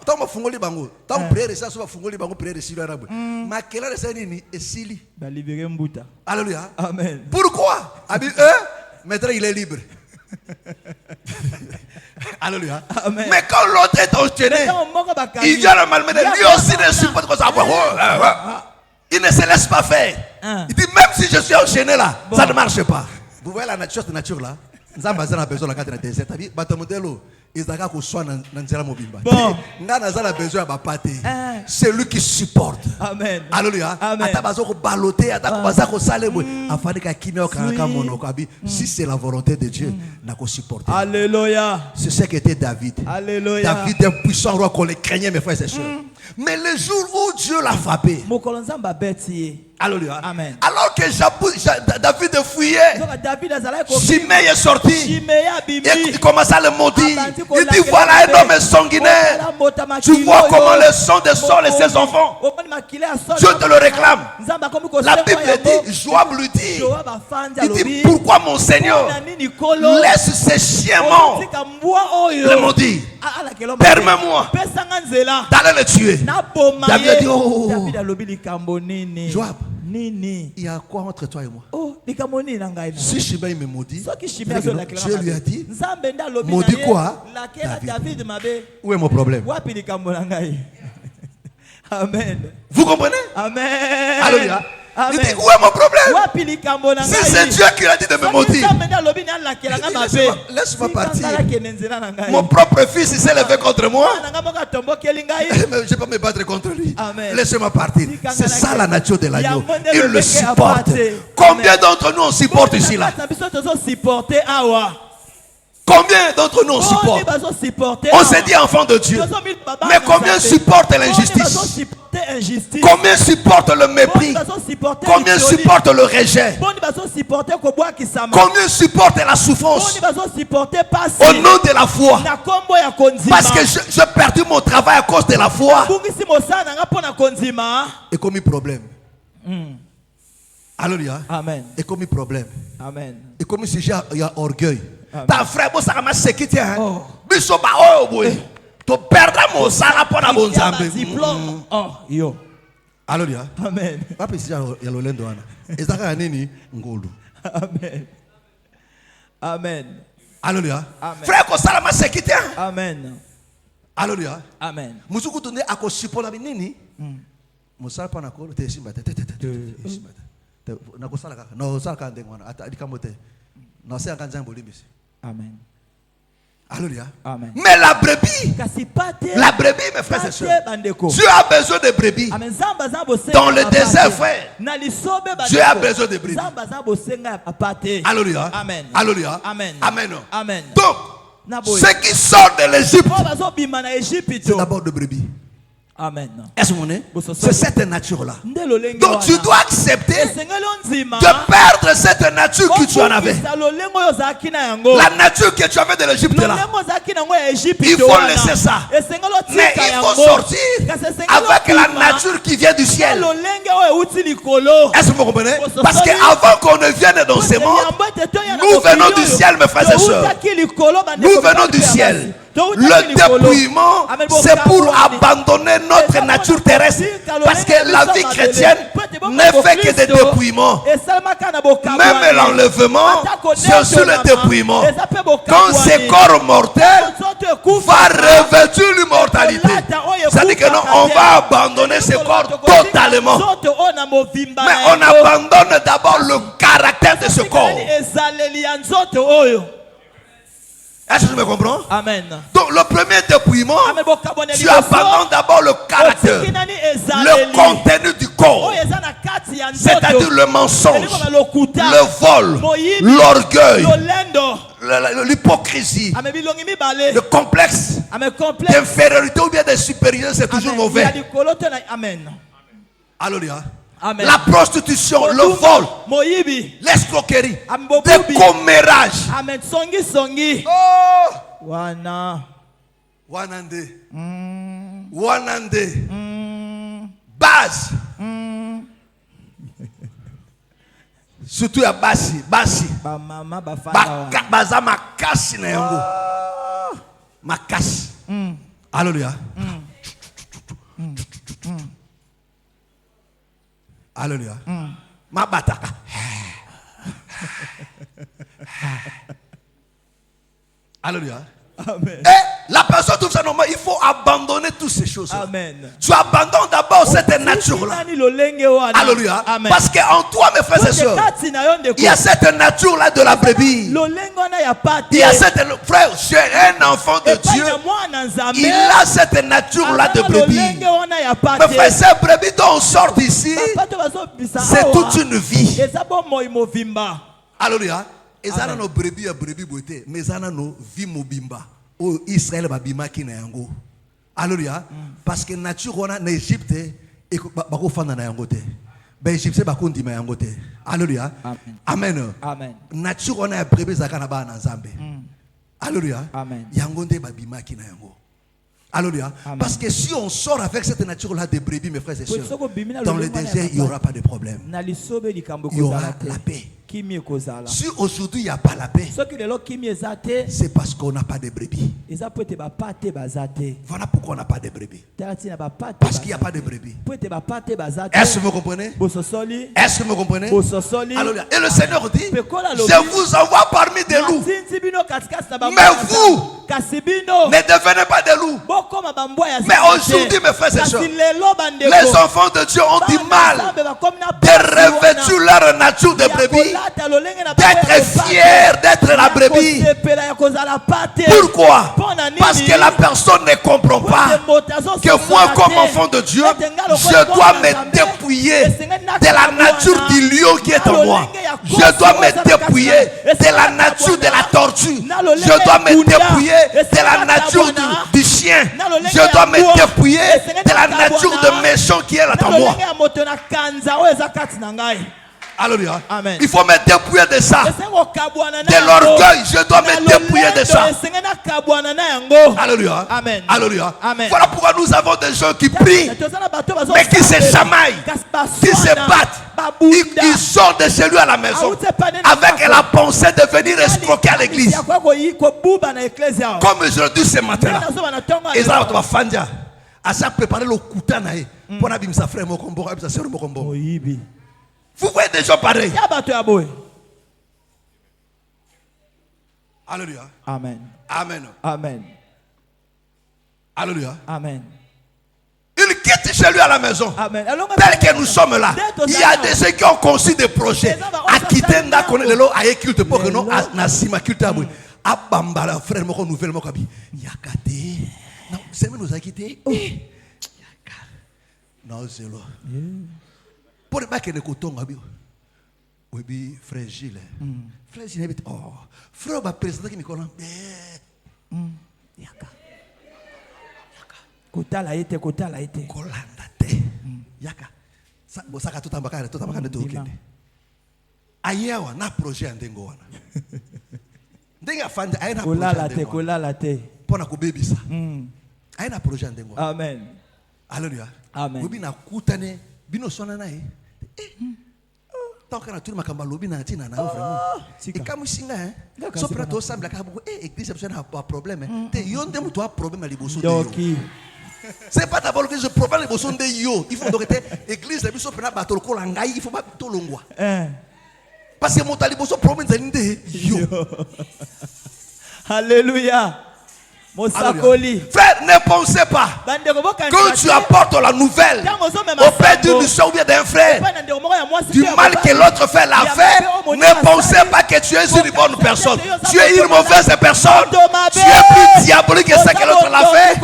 Tant que fungoli bango, tant prière ça soit fungoli bango prière silo arabe. Ma kera ça nini esili. Ba libérer mbuta. Alléluia. Amen. Pourquoi? Abi maintenant il est libre. Alléluia. Amen. Mais quand l'autre est enchaîné, il vient le malmener. Lui aussi ne supporte pas ça. Il ne se laisse pas faire. Il dit même si je suis enchaîné là, ça ne marche pas. Vous voyez la nature de nature là? Nous avons besoin de la carte de désert. C'est lui qui supporte. Amen. Alléluia. Si c'est la volonté de Dieu, n'a qu'à supporter. Alléluia. C'est ce qu'était David. Alléluia. David est un puissant roi qu'on le craignait, mes frères et sœurs. Mais le jour où Dieu l'a frappé. Alléluia. Amen. Alors que David fouillait, Shimei est sorti. Il commence à le maudire. Il dit voilà un homme sanguinaire. Tu vois comment le sang descend de ses enfants. Je te le réclame. La Bible dit, Joab lui dit, il dit pourquoi mon Seigneur laisse ces chiens morts le maudire. Permets-moi d'aller le tuer. David a dit oh Joab, il y a quoi entre toi et moi? Si Shimei me maudit, Dieu lui a dit, maudit quoi? David. Où est mon problème? Amen. Vous comprenez? Amen. Alléluia. Il dit, où est mon problème? Si c'est Dieu qui a dit de me maudire, laisse-moi partir. Mon propre fils s'est levé contre moi. Mais je ne vais pas me battre contre lui. Laisse-moi partir. C'est ça la nature de l'agneau. Il le supporte. Combien d'entre nous on supporte ici là? Combien d'entre nous on supporte? On s'est dit enfant de Dieu. Mais combien supporte l'injustice? Combien supporte le mépris? Combien supporte le rejet? Combien supporte la souffrance? Au nom de la foi. Parce que j'ai perdu mon travail à cause de la foi. Et comme problème. Alléluia. Amen. Et comme problème. Amen. Et comme si il y a orgueil. Ta frère, bon, ça m'a séquité. biso ba oyo boye to perdre mon sala pour na bon zambe diplôme. Oh yo. Alléluia. Amen. Papa si ya lolendo wana ezaka nini ngolu. Amen. Amen. Alléluia. Amen. Frère ko sala ma sécurité. Amen. Alléluia. Amen. Musuku tunde akosipola nini? Musala pa na ko te simba te na ko sala ka no sala ka ndengwana ata dikamote no se akanja mbolimbisi. Amen. Alléluia. Amen. Mais la brebis, mes frères et sœurs, Dieu a besoin de brebis. Dans le désert, frère, Dieu a besoin de brebis. Alléluia. Amen. Alléluia. Amen. Amen. Amen. Donc, ceux qui sortent de l'Égypte, c'est d'abord de brebis. Amen. Est-ce que c'est cette nature-là? Donc tu dois accepter de perdre cette nature que tu en avais. La nature que tu avais de l'Égypte là. Il faut laisser ça. Mais il faut sortir avec la nature qui vient du ciel. Est-ce que vous comprenez? Parce qu'avant qu'on ne vienne dans ce monde, nous venons du ciel, mes frères et sœurs. Nous venons du ciel. Le dépouillement, c'est pour abandonner notre nature terrestre. Parce que la vie chrétienne n'est fait que des dépouillements. Même l'enlèvement, c'est aussi le dépouillement. Quand ce corps mortel va revêtir l'immortalité, c'est-à-dire que non, on va abandonner ce corps totalement. Mais on abandonne d'abord le caractère de ce corps. Est-ce que tu me comprends? Amen. Donc le premier dépouillement, tu abandonnes d'abord le caractère, le contenu du corps, c'est-à-dire le mensonge, le vol, l'orgueil, l'hypocrisie, le complexe d'infériorité ou bien de supériorité, c'est toujours mauvais. Alléluia. Amen. La prostitution, le vol, l'escroquerie, le commérage. Amen. Songi songi. Oh! Wana. Wanande. Wanande. Base. Surtout à Basi. Basi. Ba mama ba Baza makasi na yango. Makasi. Alléluia. Alléluia. Ma bataka. Alléluia. Amen. Et la personne trouve ça normal. Il faut abandonner toutes ces choses. Amen. Tu abandonnes d'abord cette nature-là. Alléluia. Amen. Parce qu'en toi, mes frères et sœurs, il y a cette nature-là de la brebis. Il y a cette frère, j'ai un enfant de Dieu. Il a cette nature-là de brebis. Mes frères, ces brebis dont on sort d'ici, c'est toute une vie. Alléluia. Et ça, nos brebis à brebis beauté, mais ça, nos vie mobimba. Au Israël, babima qui n'a yango. Alléluia. Parce que nature, on a en Égypte, et bako fanda na yango te. Ben Égypte, bako ndima yango te. Alléluia. Amen. Amen. Nature, on a brebis zakana ba na Nzambe. Alléluia. Amen. Yango nde babima qui n'a yango. Alléluia. Parce que si on sort avec cette nature-là de brebis, mes frères et sœurs, dans le désert, il n'y aura pas de problème. Il y aura la paix. Si aujourd'hui il n'y a pas la paix, c'est parce qu'on n'a pas de brebis. Voilà pourquoi on n'a pas de brebis. Parce qu'il n'y a pas de brebis. Est-ce que vous comprenez? Est-ce que vous comprenez? Alléluia. Et le Seigneur dit, je vous envoie parmi des loups. Mais vous ne devenez pas des loups. Mais aujourd'hui, mes frères et sœurs, les enfants de Dieu ont du mal de revêtir leur nature de brebis, d'être fiers d'être la brebis. Pourquoi? Parce que la personne ne comprend pas que moi, comme enfant de Dieu, je dois me dépouiller de la nature du lion qui est en moi. Je dois me dépouiller de la nature de la tortue. Je dois me dépouiller de la nature du chien. Je dois me dépouiller de la nature de méchant qui est là dans moi. Alléluia. Amen. Il faut me dépouiller de ça. De l'orgueil, je dois me dépouiller de ça. Alléluia. Amen. Alléluia. Amen. Voilà pourquoi nous avons des gens qui prient, mais qui se chamaillent, qui se battent. Ils sortent de chez lui à la maison avec la pensée de venir escroquer à l'église. Comme aujourd'hui ce matin-là. Et ça va faire à ça préparer le kouta nae pour n'abîmer sa frère mokombo, sa sœur mokombo. Vous voyez des gens pareils. Alléluia. Amen. Amen. Amen. Alléluia. Amen. Il quitte chez lui à la maison. Amen. Tel que nous sommes là, il y a des gens qui ont conçu des projets à quitter Ndakonelelo à culte pour que nous nasima culte à à Bambala frère moko nouvelle moko bi yakate. Non, c'est nous a quitté. Non, c'est là. Pour pas que ne coton abi. Oui bi frère Gilles. Frère Gilles oh, frère ba président qui me connaît. Yaka. Kota la été. Kolanda te. Yaka. Ça bosaka tout ambaka ne to okende. Ayawa na projet andengo wana. Ndenga fanda ayena projet. Kolala te. Pona ko bebisa. Ayena projet andengo. Amen. Alléluia. Amen. Obi na kutane bino sona na e. Tant que nature makamba lobi na tina na vraiment. Et comme singa hein. So prato sambla ka buko église besoin na problème. Te yonde muto a problème ali boso de. C'est pas d'abord que je problème les boso de yo. Il faut donc être église la biso pena batolo ko langai, il faut pas to longwa. Parce que mon tali boso problème de yo. Alléluia. Frère, ne pensez pas quand tu apportes la nouvelle au père d'une soeur ou bien d'un frère du mal que l'autre fait l'a fait, ne pensez pas que tu es une bonne personne. Tu es une mauvaise personne. Tu es plus diabolique que ça que l'autre l'a fait.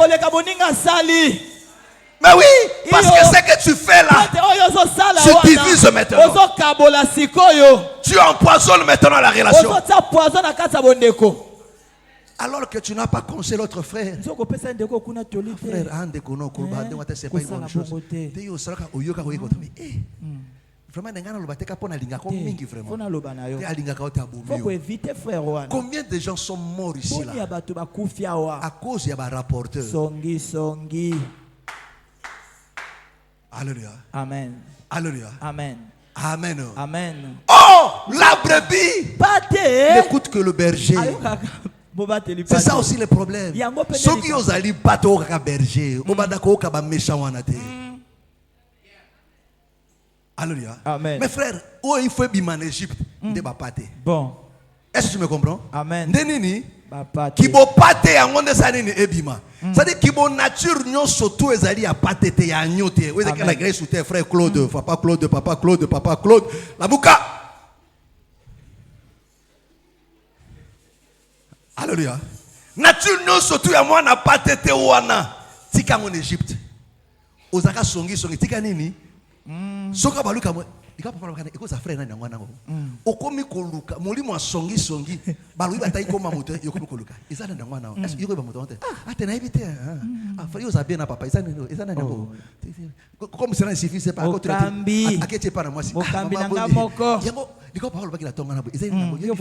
Mais oui, parce que ce que tu fais là, tu divises maintenant. Tu empoisonnes maintenant la relation. Alors que tu n'as pas conseillé l'autre frère. Frère, c'est pas une bonne chose. Combien de gens sont morts ici là à cause de rapporteur? Alléluia. Amen. Alléluia. Amen. Amen. Amen. Oh, la brebis n'écoute que le berger. C'est ça aussi le problème. Ceux qui osent aller battre au berger, au badako kaba méchant wanate. Alléluia. Amen. Mes frères, où il faut bien en Égypte, de bapate. Bon. Est-ce que tu me comprends? Amen. Nenini. Qui bo pate en onde sanini ebima. C'est-à-dire qui bo nature nyon surtout ezali a patete ya nyote. Où est-ce que la grâce ou tes frères Claude, papa Claude, papa Claude, papa Claude, la bouka. Alléluia. Nature non surtout à moi n'a pas été ouana. Tika en Égypte. Ozaka songi tika nini? Soka baluka moi. Ika papa bakana eko sa frère na ngwana ngo. Okomi koluka molimo songi baluyi batai koma moto yokomi koluka. Ezana na ngwana ngo. Est-ce yoko ba moto onte? Ah tena ebite ah. Frère oza bien na papa ezana ngo. Comme cela ne suffit pas contre akete pa na moi si. Mokambi na ngamoko. Yango liko papa bakila tonga na bo. Ezana ngo yo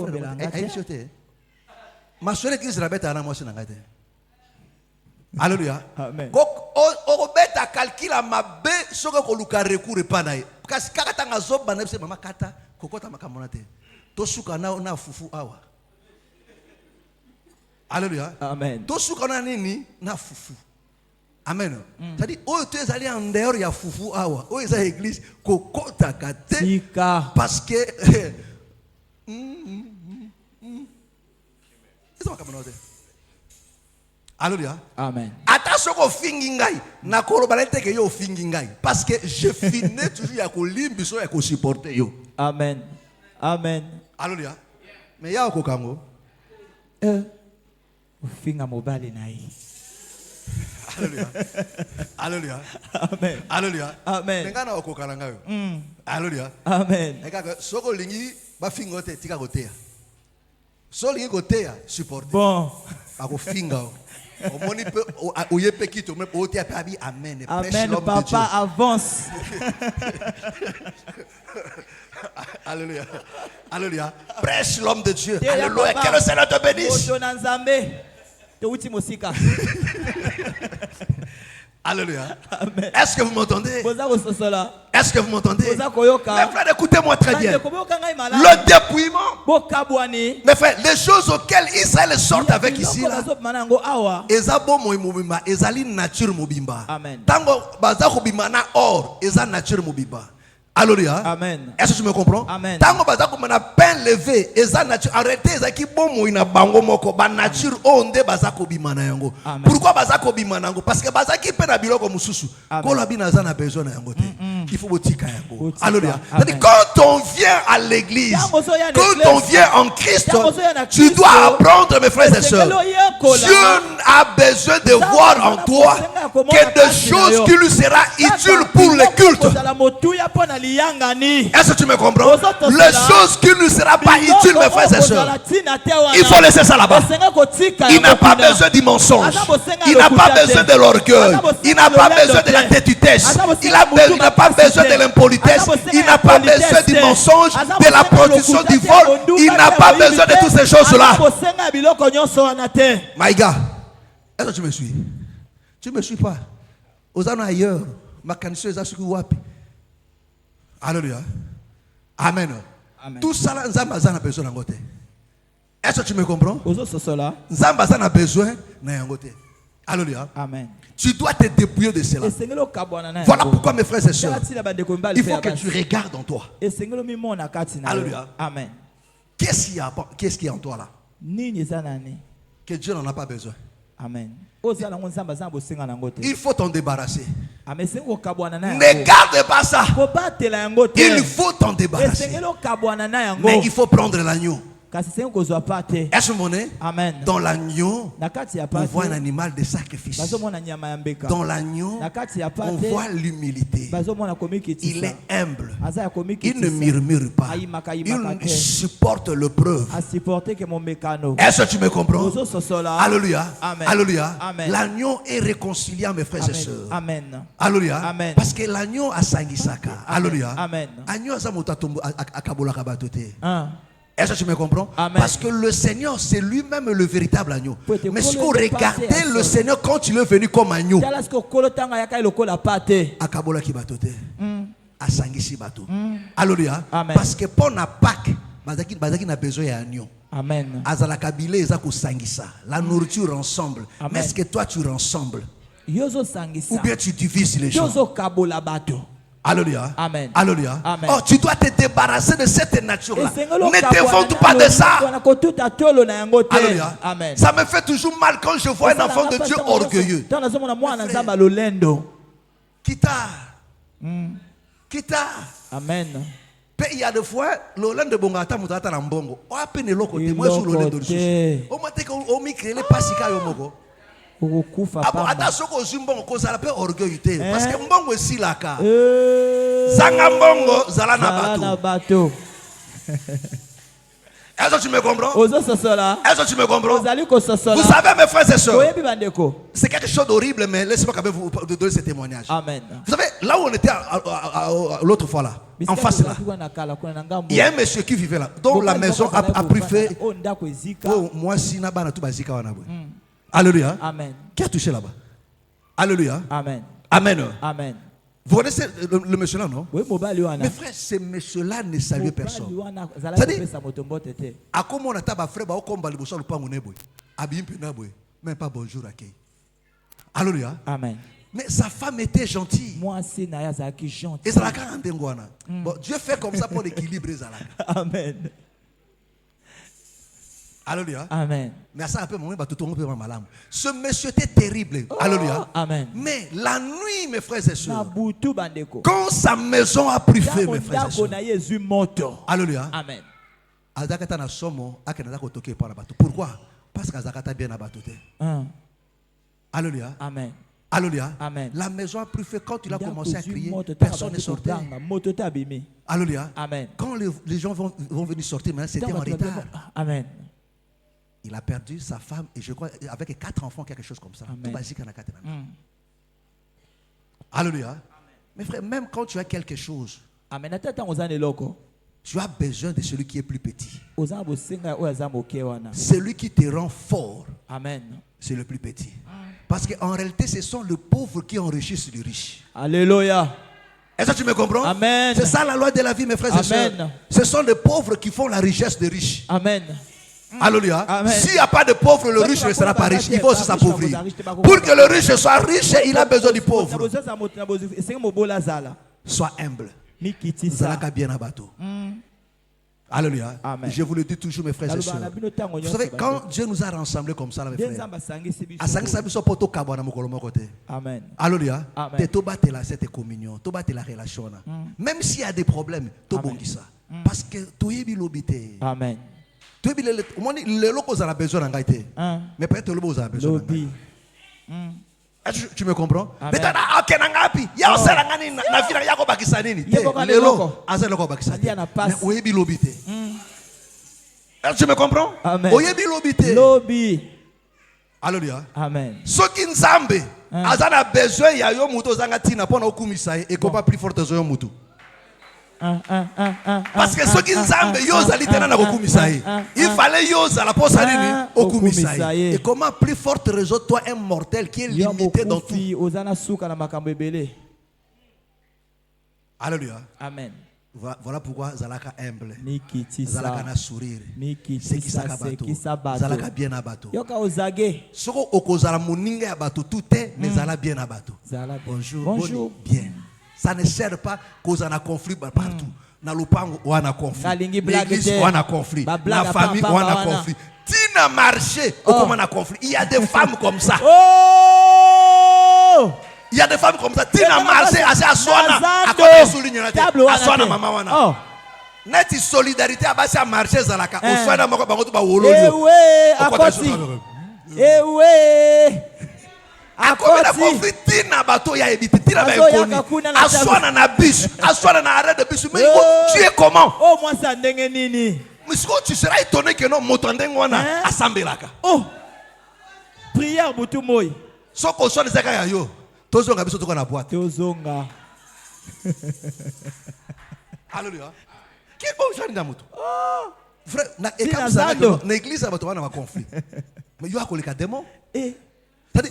ai chote. Ma soeur qui se rabette à la moitié n'engage. Alléluia. Amen. Au bêta calcule à ma bé ce que koluka recours pas naï. Parce que quand on a zob banane c'est maman kata kokota makamonate. To suka na fufu awa. Alléluia. Amen. To suka na nini na fufu. Amen. C'est-à-dire oh tu es allé en dehors ya fufu awa. Oh esa église kokota kate. Parce que Alléluia. Amen. Attention au fingingai. Na kolobalete ke yo fingingai. Parce que je finis toujours ya ko limbiso ya ko supporter yo. Amen. Amen. Alléluia. Mais ya ko kango. Finga mobali nai. Alléluia. Alléluia. Amen. Alléluia. Amen. Ngana ko kalanga yo. Alléluia. Amen. Eka soko lingi ba fingote tika kotea. So lingi kotea supporter. Bon. Ako finga. Amen. Amen, papa, avance. Alléluia. Alléluia. Prêche l'homme de Dieu. Alléluia. Que le Seigneur te bénisse. Alléluia. Amen. Est-ce que vous m'entendez? Est-ce que vous m'entendez? Mes frères, écoutez-moi très bien. Le dépouillement. Mes frères, les choses auxquelles Israël sort avec ici là. Ezabo moimobimba, ezali nature mobimba. Amen. Tango bazako bimana or, eza nature mobimba. Alléluia. Amen. Est-ce que tu me comprends? Amen. Tango bazako mena pain levé, eza nature. Arrêtez ezaki bomo ina bango moko ba nature onde bazako bimana yango. Pourquoi bazako bimana yango? Parce que bazaki pe na biloko mususu. Ko la bina za na besoin na yango te. Il faut botika yango. Alléluia. C'est-à-dire quand on vient à l'église, quand on vient en Christ, tu dois apprendre mes frères et sœurs. Dieu a besoin de voir en toi que des choses qui lui sera utile pour le culte. Est-ce que tu me comprends? Les choses qui ne seront pas utiles, mes frères et sœurs, il faut laisser ça là-bas. Il n'a pas besoin du mensonge. Il n'a pas besoin de l'orgueil. Il n'a pas besoin de la têtutesse. Il n'a pas besoin de l'impolitesse. Il n'a pas besoin du mensonge, de la production du vol. Il n'a pas besoin de toutes ces choses-là. My God, est-ce que tu me suis? Tu ne me suis pas. Aux années ailleurs, ma candidature est à ce que vous avez. Alléluia. Amen. Amen. Tout ça, Nzamba a besoin d'un côté. Est-ce que tu me comprends? Nzamba a besoin d'un côté. Alléluia. Amen. Tu dois te dépouiller de cela. Voilà pourquoi, mes frères et sœurs, il faut que tu regardes en toi. Alléluia. Amen. Qu'est-ce qu'il y a en toi là? Que Dieu n'en a pas besoin. Amen. Il faut t'en débarrasser. Ne garde pas ça. Il faut t'en débarrasser. Mais il faut prendre l'agneau. Est-ce que Amen. dans l'agneau, on voit un animal de sacrifice. Dans l'agneau, on voit l'humilité. Il est humble. Il ne murmure pas. Il supporte le preuve. Est-ce que tu me comprends? Alléluia. Alléluia. L'agneau est réconciliant, mes frères et sœurs. Amen. Alléluia. Parce que l'agneau a sangisaka. Alléluia. Amen. Agneau a samotatombo akabolaka batote. Est-ce que tu me comprends? Amen. Parce que le Seigneur, c'est lui-même le véritable agneau. Mais si vous regardez le Seigneur quand il est venu comme agneau, Akabola ki batote, asangisi bato. Alléluia. Parce que pour na Pâques, bazaki na besoin d'agneau. Amen. Azala kabile ezako sangisa. La nourriture ensemble. Mais est-ce que toi tu ressembles? Ou bien tu divises les gens? Alléluia. Amen. Alléluia. Amen. Oh, tu dois te débarrasser de cette nature-là. Ne te vante pas de ça. Alléluia. Amen. Ça me fait toujours mal quand je vois un enfant de Dieu orgueilleux. Kita. Kita. Amen. Il y a des fois, l'Olande de Bongata Moutata Nambongo. O a peine l'oko te moi sur l'Olande de Dieu. O mate ko o mi créer les pasika yo moko. Attention aux zimbongo cause la paix orgueil parce que mbongo est laka. Zanga mbongo zalana bato. Est-ce que tu me comprends? Est-ce que tu me comprends? Vous savez, mes frères et sœurs, c'est quelque chose d'horrible, mais laissez-moi quand même vous donner ce témoignage. Amen. Vous savez, là où on était l'autre fois là, en face là, il y a un monsieur qui vivait là, dont la maison a pris feu. Moi, si n'a pas tout basika wana. Alléluia. Amen. Qui a touché là-bas? Alléluia. Amen. Amen. Amen. Vous connaissez le monsieur là, non? Oui, mes frères, ce monsieur-là ne salue personne. C'est-à-dire, à comment on a taba frère, bah, comme bali bossa le pango nebo, abim penabwe, même pas bonjour à qui. Alléluia. Amen. Mais sa femme était gentille. Moi, c'est Naya Zaki gentil. Et ça la carante ngwana. Bon, Dieu fait comme ça pour équilibrer ça là. Amen. Alléluia. Amen. Mais ça un peu mon tout peu malade. Ce monsieur était terrible. Alléluia. Amen. Mais la nuit, mes frères et sœurs, quand sa maison a pris feu, mes frères et sœurs. Alléluia. Amen. Azakata na somo akenza kotoke par la bateau. Pourquoi? Parce qu'Azakata bien na bateau. Alléluia. Amen. Alléluia. Amen. La maison a pris feu quand il a commencé à crier. Personne n'est sorti. Alléluia. Amen. Quand les gens vont venir sortir, maintenant c'était en retard. Amen. Il a perdu sa femme et je crois avec 4 enfants, quelque chose comme ça. Tout basique en a. Alléluia. Mes frères, même quand tu as quelque chose, Amen. Tu as besoin de celui qui est plus petit. Celui qui te rend fort. Amen. C'est le plus petit. Parce qu'en réalité, ce sont les pauvres qui enrichissent les riches. Alléluia. Est-ce que tu me comprends? Amen. C'est ça la loi de la vie, mes frères et sœurs. Ce sont les pauvres qui font la richesse des riches. Amen. Alléluia. S'il n'y a pas de pauvres, le riche ne sera pas riche. Il faut aussi s'appauvrir. Pour que le riche soit riche, il a besoin du pauvre. Sois humble. Zalaka bien à bateau. Alléluia. Je vous le dis toujours, mes frères et sœurs. Vous savez, quand Dieu nous a rassemblés comme ça, mes frères, Amen. Alléluia. Cette communion, la relation. Même s'il y a des problèmes, parce que tu es bilobité. Amen. Les locaux ont besoin d'un gaité. Mais peut-être les locaux ont besoin d'un gaité. Tu me comprends? Mais tu as ok nangapi. Ya osala ngani na vila yako bakisa nini? Lelo aza loko bakisa. Mais oyebi lobité. Tu me comprends? Oyebi lobité. Lobi. Alléluia. Amen. Soki nzambe aza na besoin ya yo muto zanga tina pona okumisa et ko pas plus forte zo yo mutu. Parce que ceux qui nzambe yoza litena na kokumisa ye. Il fallait yoza la posa nini okumisa ye. Et comment plus forte raison toi un mortel qui est limité dans tout. Alléluia. Amen. Voilà pourquoi zalaka humble. Zalaka na sourire. C'est qui ça bateau. Zalaka bien à bateau. Soko okozala moninga ya bateau tout est mais zala bien à bateau. Bonjour. Bonjour. Bien. Ça ne sert pas cause on a conflit partout. Na lupango on a conflit. L'église on a conflit. La famille on a conflit. Tina marché on a conflit. Il y a des femmes comme ça. Oh! Il y a des femmes comme ça. Tina marché à Aswana. À côté souligne la tête. Aswana maman wana. Neti solidarité à base à marché zalaka. Oswana moko bango to ba wolo yo. Eh ouais. Akome na conflit tina bato ya ebité tina ba ekoni aswana na bus aswana na arrêt de bus mais tu es comment? Oh moi ça ndenge nini? Mais tu seras étonné que non moto ndenge wana asambelaka. Oh prière butu moyi soko sona zaka ya yo tozonga biso toka na boîte tozonga. Alléluia. Qui bon jani na moto? Frère na ekamsa na église bato wana ba conflit mais yo akoleka démon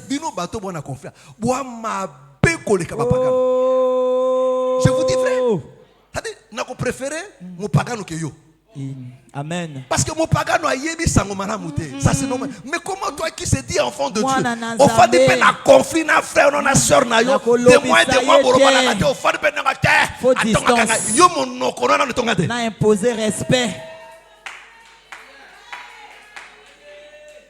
bino bato bona conflit boa mabe koleka bapagano. Je vous dis frère, na ko préférer mo pagano que yo. Amen. Parce que mon pagano a yebi sango mana muté. Ça c'est normal. Mais comment toi qui se dis enfant de Dieu, au fond de peine à conflit na frère non na sœur na yo, de moi boroba la kate au fond de peine na terre. Attends yo mon no corona ne tonga te. Na imposer respect.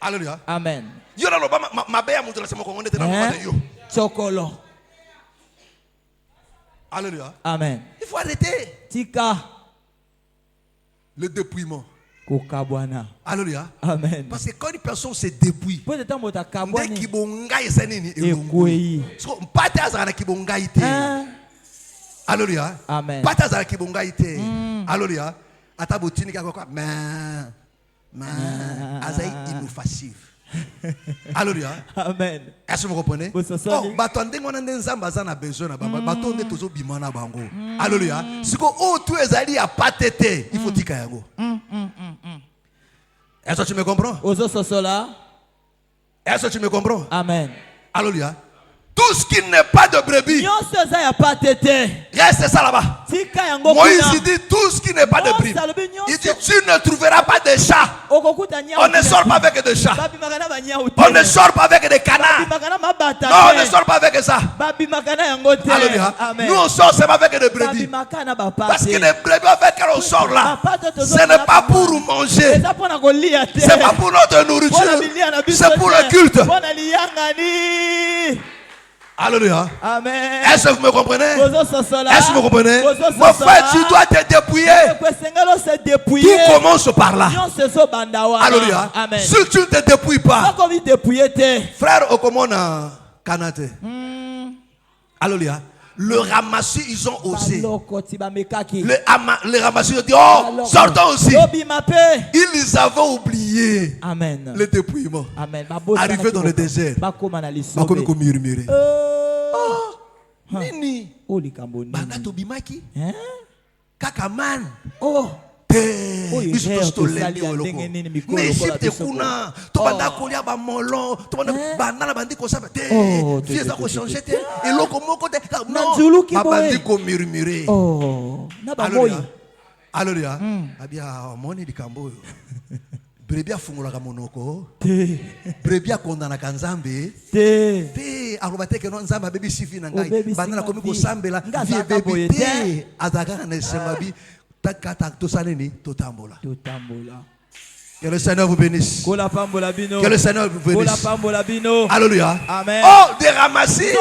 Alléluia. Amen. Yo na loba mabeya mutu la sema kongonde te na loba yo. Chokolo. Alléluia. Amen. Il faut arrêter. Tika. Le dépouillement. Kokabwana. Alléluia. Amen. Parce que quand une personne se dépouille, dès qu'il bonga esenini ekouyi. So mpate azana kibonga ite. Alléluia. Amen. Pate azana kibonga ite. Alléluia. Atabotini kakwa azai inoffensif. Alléluia. Amen. Est-ce que vous comprenez? Oh, batondé on a nzamba zana besoin na baba. Batondé tozo bimana bango. Alléluia. Siko oh tu es allé à patete, il faut tika yango. Est-ce que tu me comprends? Ozo sosola. Est-ce que tu me comprends? Amen. Alléluia. Tout ce qui n'est pas de brebis, reste ça là-bas. Moïse dit tout ce qui n'est pas de brebis. Il dit tu ne trouveras pas de chats. On ne sort pas avec des chats. On ne sort pas avec des canards. Non, on ne sort pas avec ça. Alléluia. Nous on sort seulement avec des brebis. Parce que les brebis avec lesquelles on sort là, ce n'est pas pour manger. C'est pas pour notre nourriture. C'est pour le culte. Alléluia. Amen. Est-ce que vous me comprenez? Est-ce que vous me comprenez? Mon frère, tu dois te dépouiller. Tout commence par là. Alléluia. Amen. Si tu ne te dépouilles pas, frère, au comment on Kanate. Alléluia. Le ramassis, ils ont osé. Le ramassis, ils ont dit, oh, sortons aussi. Ils avaient oublié. Amen. Le dépouillement. Amen. Arrivé dans le désert. Murmurer. Oh, Nini. Banato bimaki. Kakaman. Oh. Mais Égypte kuna to banda kolia ba molon to banda banana bandi ko sabe te vieux ça ko changer te et loko moko te non ba bandi ko murmurer oh na ba moyi alléluia abia moni dikambo brebia fungola ka monoko te brebia kondana ka nzambe te arobate ke no nzamba bebi sifi na ngai banana komi ko sambela vie bebi te azaka na semabi. Que le Seigneur vous bénisse. Que le Seigneur vous bénisse. Alléluia. Amen. Oh, des ramassis.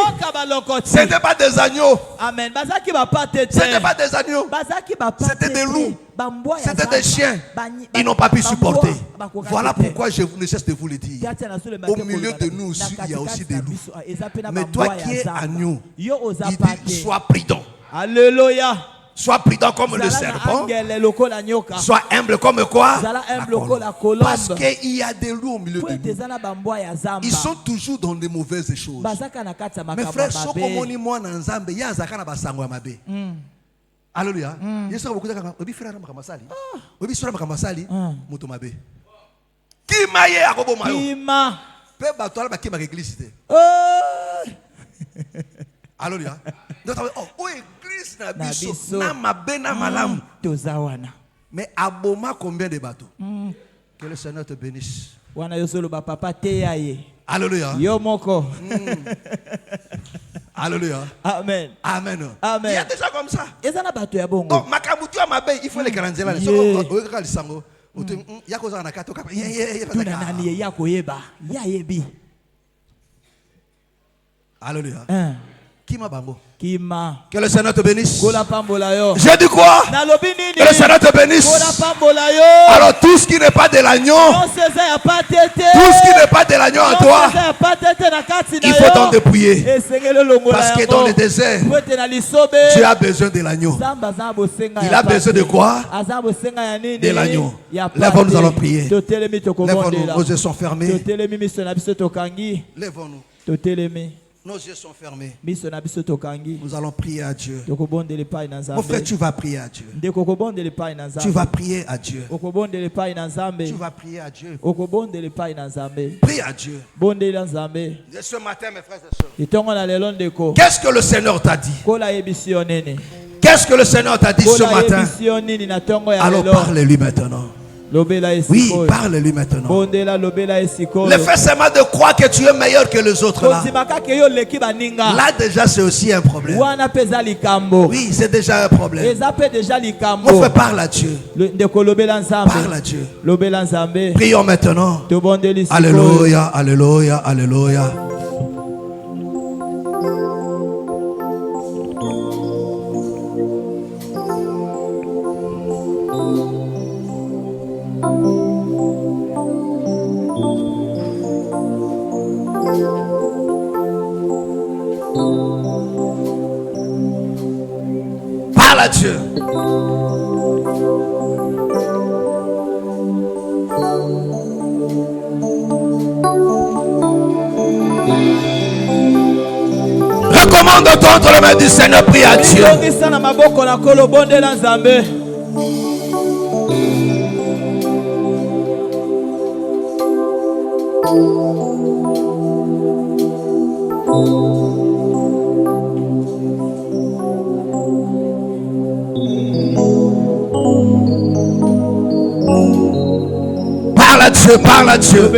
Ce n'était pas des agneaux. Amen. Ce n'était pas des agneaux. C'était des loups. C'était des chiens. Ils n'ont pas pu supporter. Voilà pourquoi je ne cesse de vous le dire. Au milieu de nous aussi, il y a aussi des loups. Mais toi qui es agneau, il dit sois prudent. Alléluia. Sois prudent comme le serpent. Sois humble comme quoi? Parce qu'il y a des loups au milieu de nous. Ils sont toujours dans de mauvaises choses. Mes frères, alléluia. Alléluia. Oh, église na biso na mabe na malamu tozawana. Mais aboma combien de bateaux? Que le Seigneur te bénisse. Wana yosolo ba papa te yaye. Alléluia. Yo moko. Alléluia. Amen. Amen. Amen. Il y a déjà comme ça. Ezana bateau ya bongo. Donc makabutu ya mabe il faut les grandir là. Soko ka lisango. Ya ko za na kato ka. Tuna nani ya ko yeba. Ya yebi. Alléluia. Kima bango. Kima. Que le Seigneur te bénisse. J'ai dit quoi? Que le Seigneur te bénisse. Alors tout ce qui n'est pas de l'agneau, tout ce qui n'est pas de l'agneau en toi, il faut t'en dépouiller. Parce que dans le désert, tu as besoin de l'agneau. Il a besoin de quoi? De l'agneau. Lève-nous, nous allons prier. Lève-nous, nos yeux sont fermés. Lève-nous. Nos yeux sont fermés. Nous allons prier à Dieu. Mon frère, tu vas prier à Dieu. Tu vas prier à Dieu. Tu vas prier à Dieu. Prie à Dieu. Et ce matin, mes frères et sœurs, qu'est-ce que le Seigneur t'a dit? Qu'est-ce que le Seigneur t'a dit ce matin? Alors parle-lui maintenant. Oui, parle-lui maintenant. Le fait seulement de croire que tu es meilleur que les autres là déjà c'est aussi un problème. Oui, c'est déjà un problème. On fait parle à Dieu. Parle à Dieu. Prions maintenant. Alléluia, alléluia, alléluia. Parle à Dieu. Recommande-toi entre les mains du Seigneur, prie à Dieu. Parle à Dieu, parle à Dieu.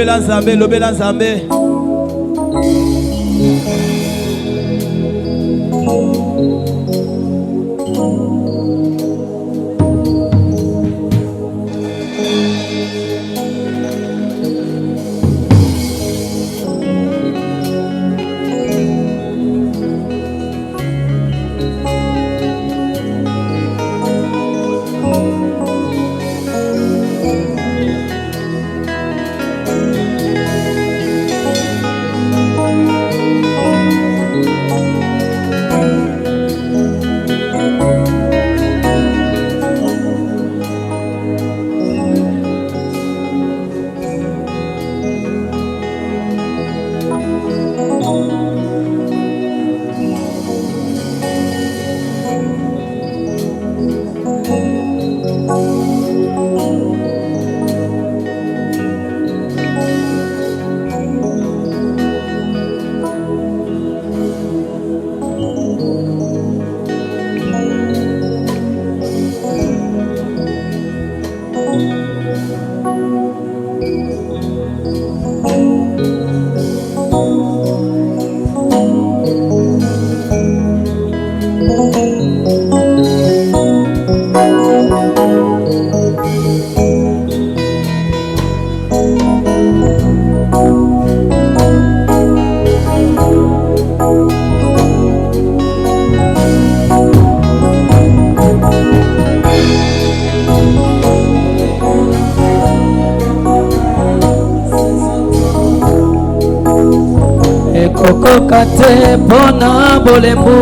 ekokoka te mpona bolembu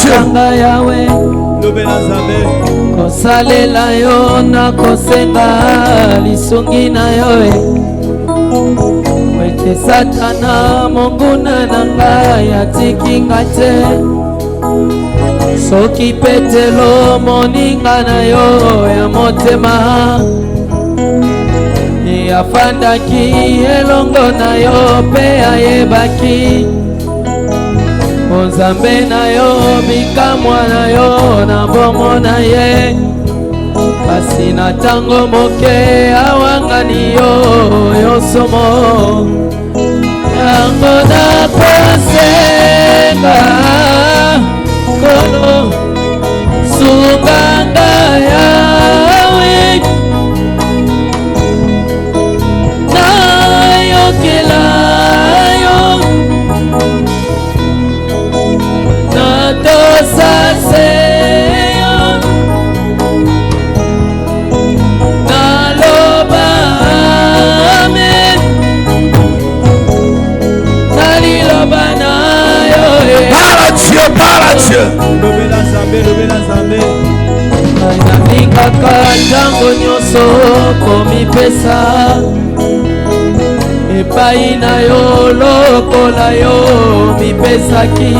nanga yawe kosalela yo na kosenga lisungi na yo ete satana monguna na ngai atikinga te soki petelo moninga na yo ya motema afandaki elongo na yo pe ayebaki Nzambe na yo bikamwa na yo na bomo na ye kasi na tango moke awangani yo yosomo yango na kosenga kolo sunganga yawe Kelayo na dosaseyo na loba amen na liloba na yo Parle Dieu lobela Nzambe nalingaka ntango nyonso komipesa epai na yo lokola yo mipesaki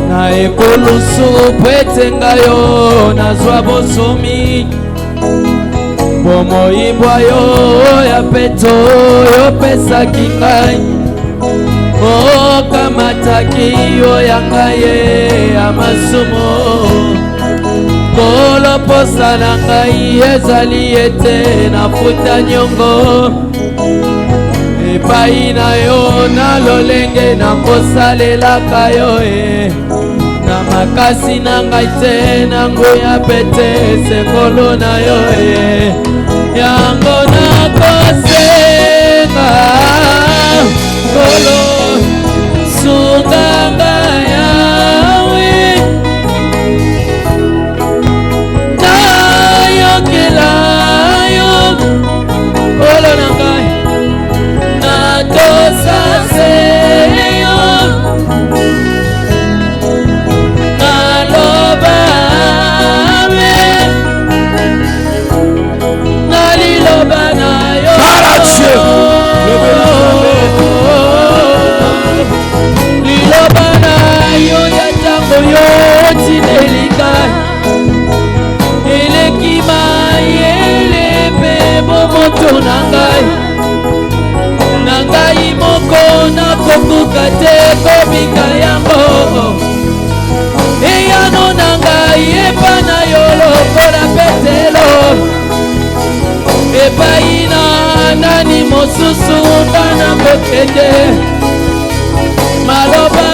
na ekolusu po ete ngai yo nazwa bosomi bomoi bwa yo ya peto yopesaki ngai okamataki yo ya ngai ye ya masumo koloposa na ngai ezali ete nafuta nyongo epai na yo na lolenge na kosalelaka yo na makasi na ngai te na nguya pete sekolo na yo yango na kosenga kolo sunganga yawe na yokela yo kolo na ngai tosaseyo naloba amen naliloba na yo liloba na yo ya ntango yo tinelika eleki mayele mpe bomoto na ngai na ngai moko nakokuka te kobika yango eyano na ngai epa na yo lokola petelo epai na nani mosusu bana kokende maloba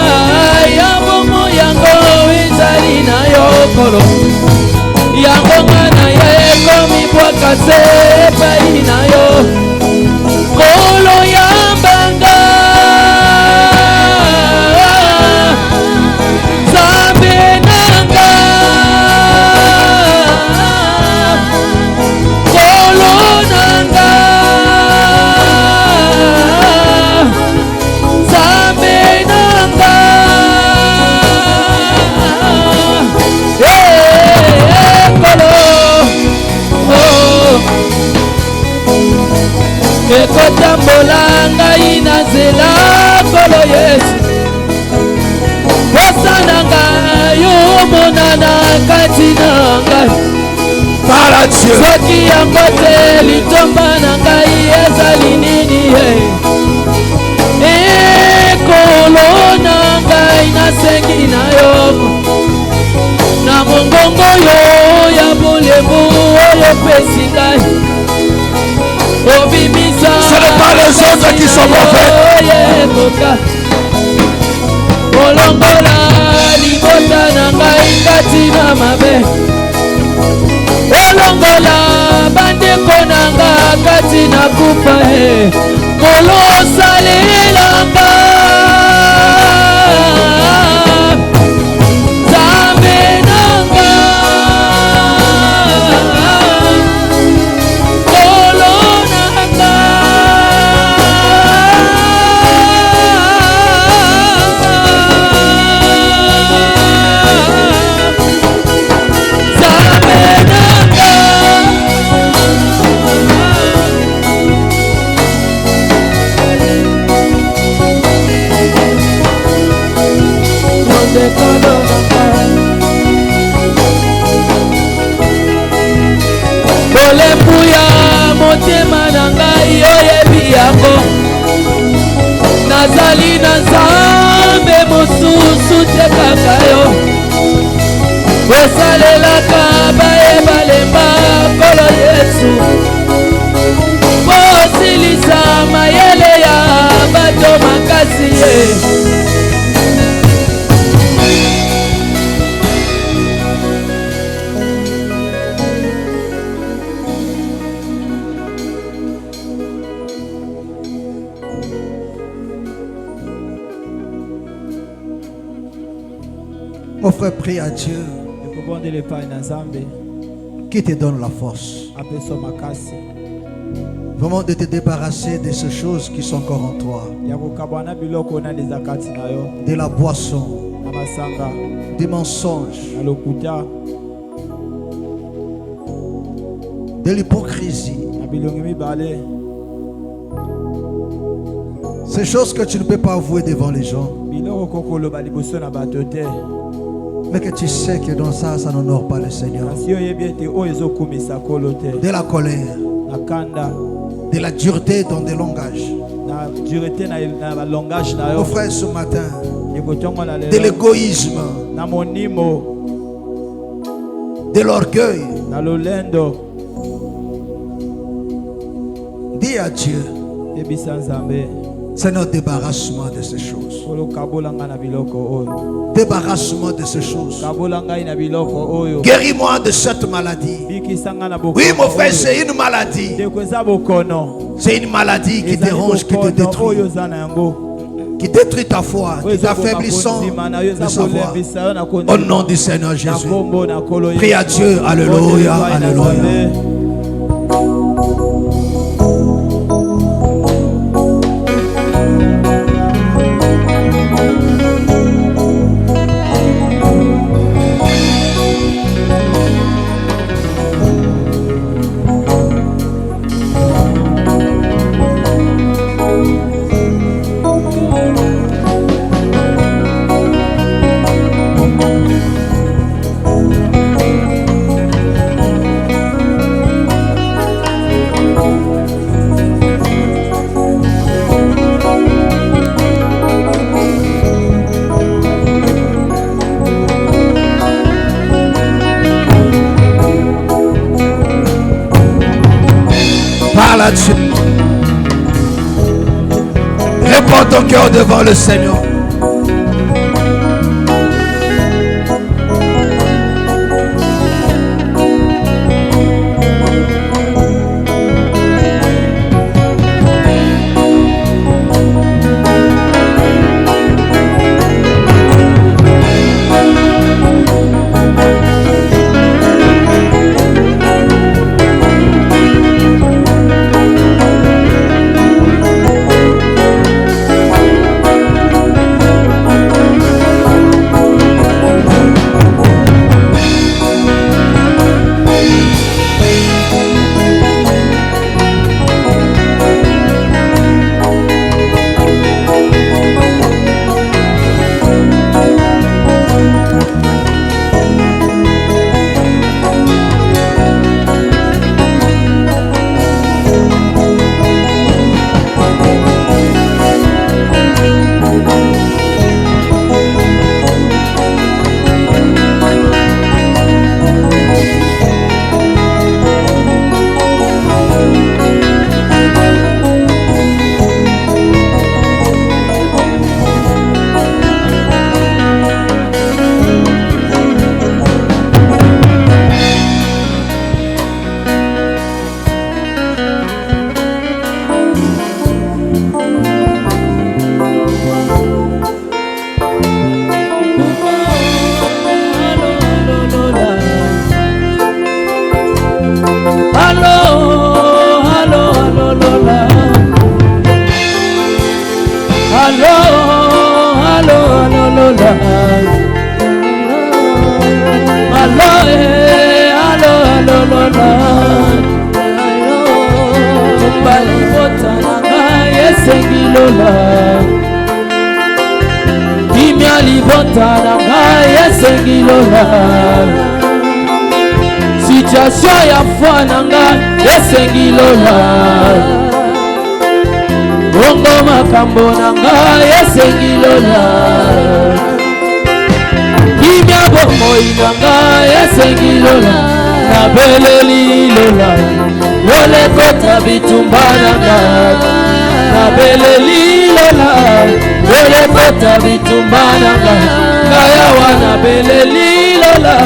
ya bomo yango ezali na yo kolo yango nga na ye komibwaka se epai na yo kolo ya mbanga Nzambe nanga kolo nanga Nzambe nanga kolo ekotambola ngai na nzela kolo Yesu kosana ngai omonana kati na ngai soki yango te litomba na ngai ezali nini ekolo na ngai nasengi na yo na mongongo yo ya bolembu oyo pesi ngai Ce n'est pas les autres qui sont mauvais. olongola libota na ngai kati na mabe olongola bandeko na nga kati na kufa kolosalelanga Nzambe nanga kolo nanga motema na ngai oyebi yango nazali na nzambe mosusu te kaka yo osalelaka bayebalemba nkolo Yesu kosilisa mayele ya bato makasi ye. Mon frère, prie à Dieu qui te donne la force. Vraiment de te débarrasser de ces choses qui sont encore en toi. De la boisson, des mensonges, de l'hypocrisie. Ces choses que tu ne peux pas avouer devant les gens. Mais que tu sais que dans ça, ça n'honore pas le Seigneur. De la colère, de la dureté dans des langages. Mon frère, ce matin, de l'égoïsme, de l'orgueil. Dis à Dieu, Seigneur, débarrasse-moi de ces choses. Débarrasse-moi de ces choses. Guéris-moi de cette maladie. Oui, mon frère, c'est une maladie. C'est une maladie qui dérange, qui te détruit. Qui détruit ta foi, qui t'affaiblissant de savoir. Au nom du Seigneur Jésus. Prie à Dieu. Alléluia. Alléluia. Là-dessus. Réponds ton cœur devant le Seigneur. Si situation ya foi na ngai esengi lola bongo makambo na ngai esengi lola kimia bomoi na ngai esengi lola nabeleli lola lolekota bitumba na ngai nabeleli lola lolekota bitumba na ngai ngayawa nabeleli lola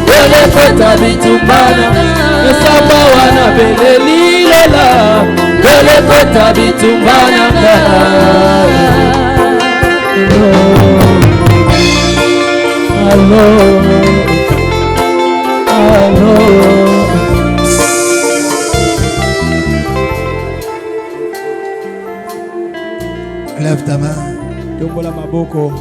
lolekota bitumba na ngai esamba wana beleli lola lolekota bitumba na ngai allo allo Lève ta main. Tombola maboko.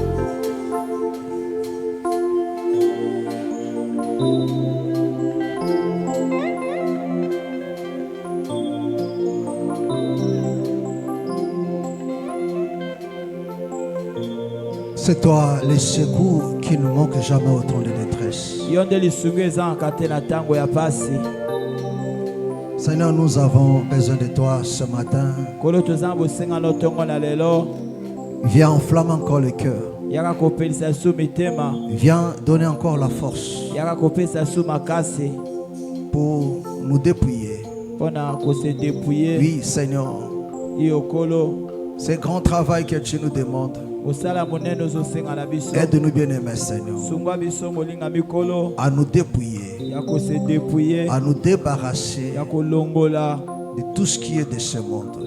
C'est toi les secours qui ne manquent jamais au temps de détresse. Seigneur, nous avons besoin de toi ce matin. Viens enflammer encore le cœur. Viens donner encore la force pour nous dépouiller. Oui, Seigneur. C'est grand travail que tu nous demandes. Aide-nous, bien-aimés, Seigneur, à nous dépouiller, à nous débarrasser de tout ce qui est de ce monde,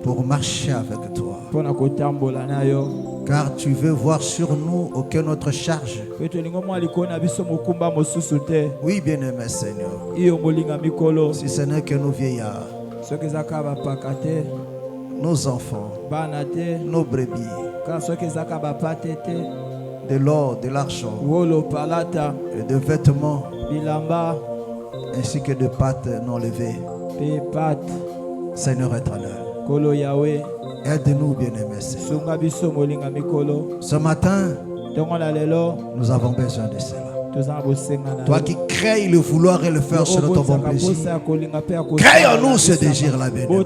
pour marcher avec toi. Car tu veux voir sur nous aucune autre charge. Oui, bien-aimé Seigneur, si ce n'est que nos vieillards, nos enfants, nos brebis, de l'or, de l'argent, et de vêtements, ainsi que de pâtes non levées. Seigneur éternel, aide-nous, bien-aimés Seigneur. Ce matin, nous avons besoin de cela. Toi qui crées le vouloir et le faire selon ton bon plaisir, crée en nous ce désir-là, bien-aimé,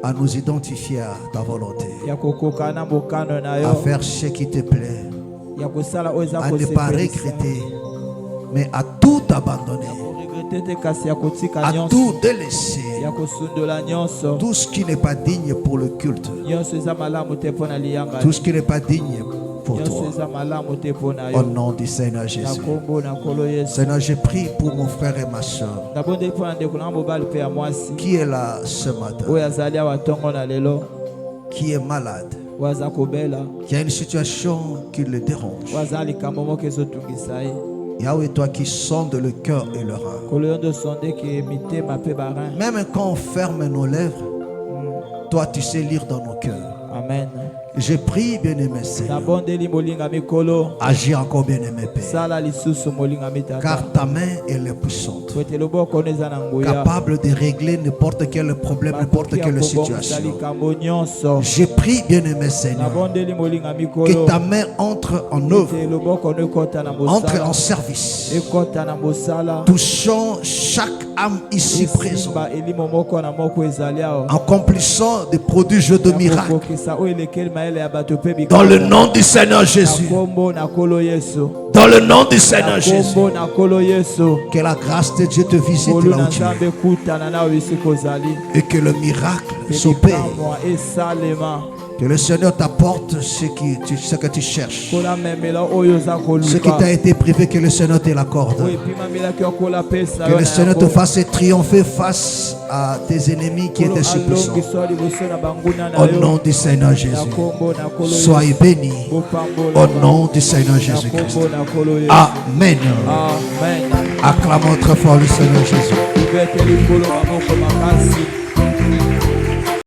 à nous identifier à ta volonté, à faire ce qui te plaît, à ne pas regretter, mais à tout abandonner, à tout délaisser, tout ce qui n'est pas digne pour le culte, tout ce qui n'est pas digne pour toi. Au nom du Seigneur Jésus. Seigneur, je prie pour mon frère et ma soeur qui est là ce matin, qui est malade, qui a une situation qui le dérange. Yahweh, toi qui sondes le cœur et le rein, même quand on ferme nos lèvres, toi tu sais lire dans nos cœurs. Amen. Je prie, bien-aimé Seigneur, agis encore, bien-aimé Père, car ta main elle est puissante, capable de régler n'importe quel problème, n'importe quelle situation. Je prie, bien-aimé Seigneur, que ta main entre en œuvre, entre en service, touchant chaque âme ici présente, accomplissant des prodiges de miracles. Dans le nom du Seigneur Jésus. Dans le nom du Seigneur Jésus. Que la grâce de Dieu te visite là où tu es. Et que le miracle s'opère. Que le Seigneur t'apporte ce que tu cherches. Ce qui t'a été privé, que le Seigneur te l'accorde. Que le Seigneur te fasse triompher face à tes ennemis qui étaient suppuissants. Au nom du Seigneur Jésus. Soyez bénis. Au nom du Seigneur Jésus-Christ. Amen. Acclamons très fort le Seigneur Jésus.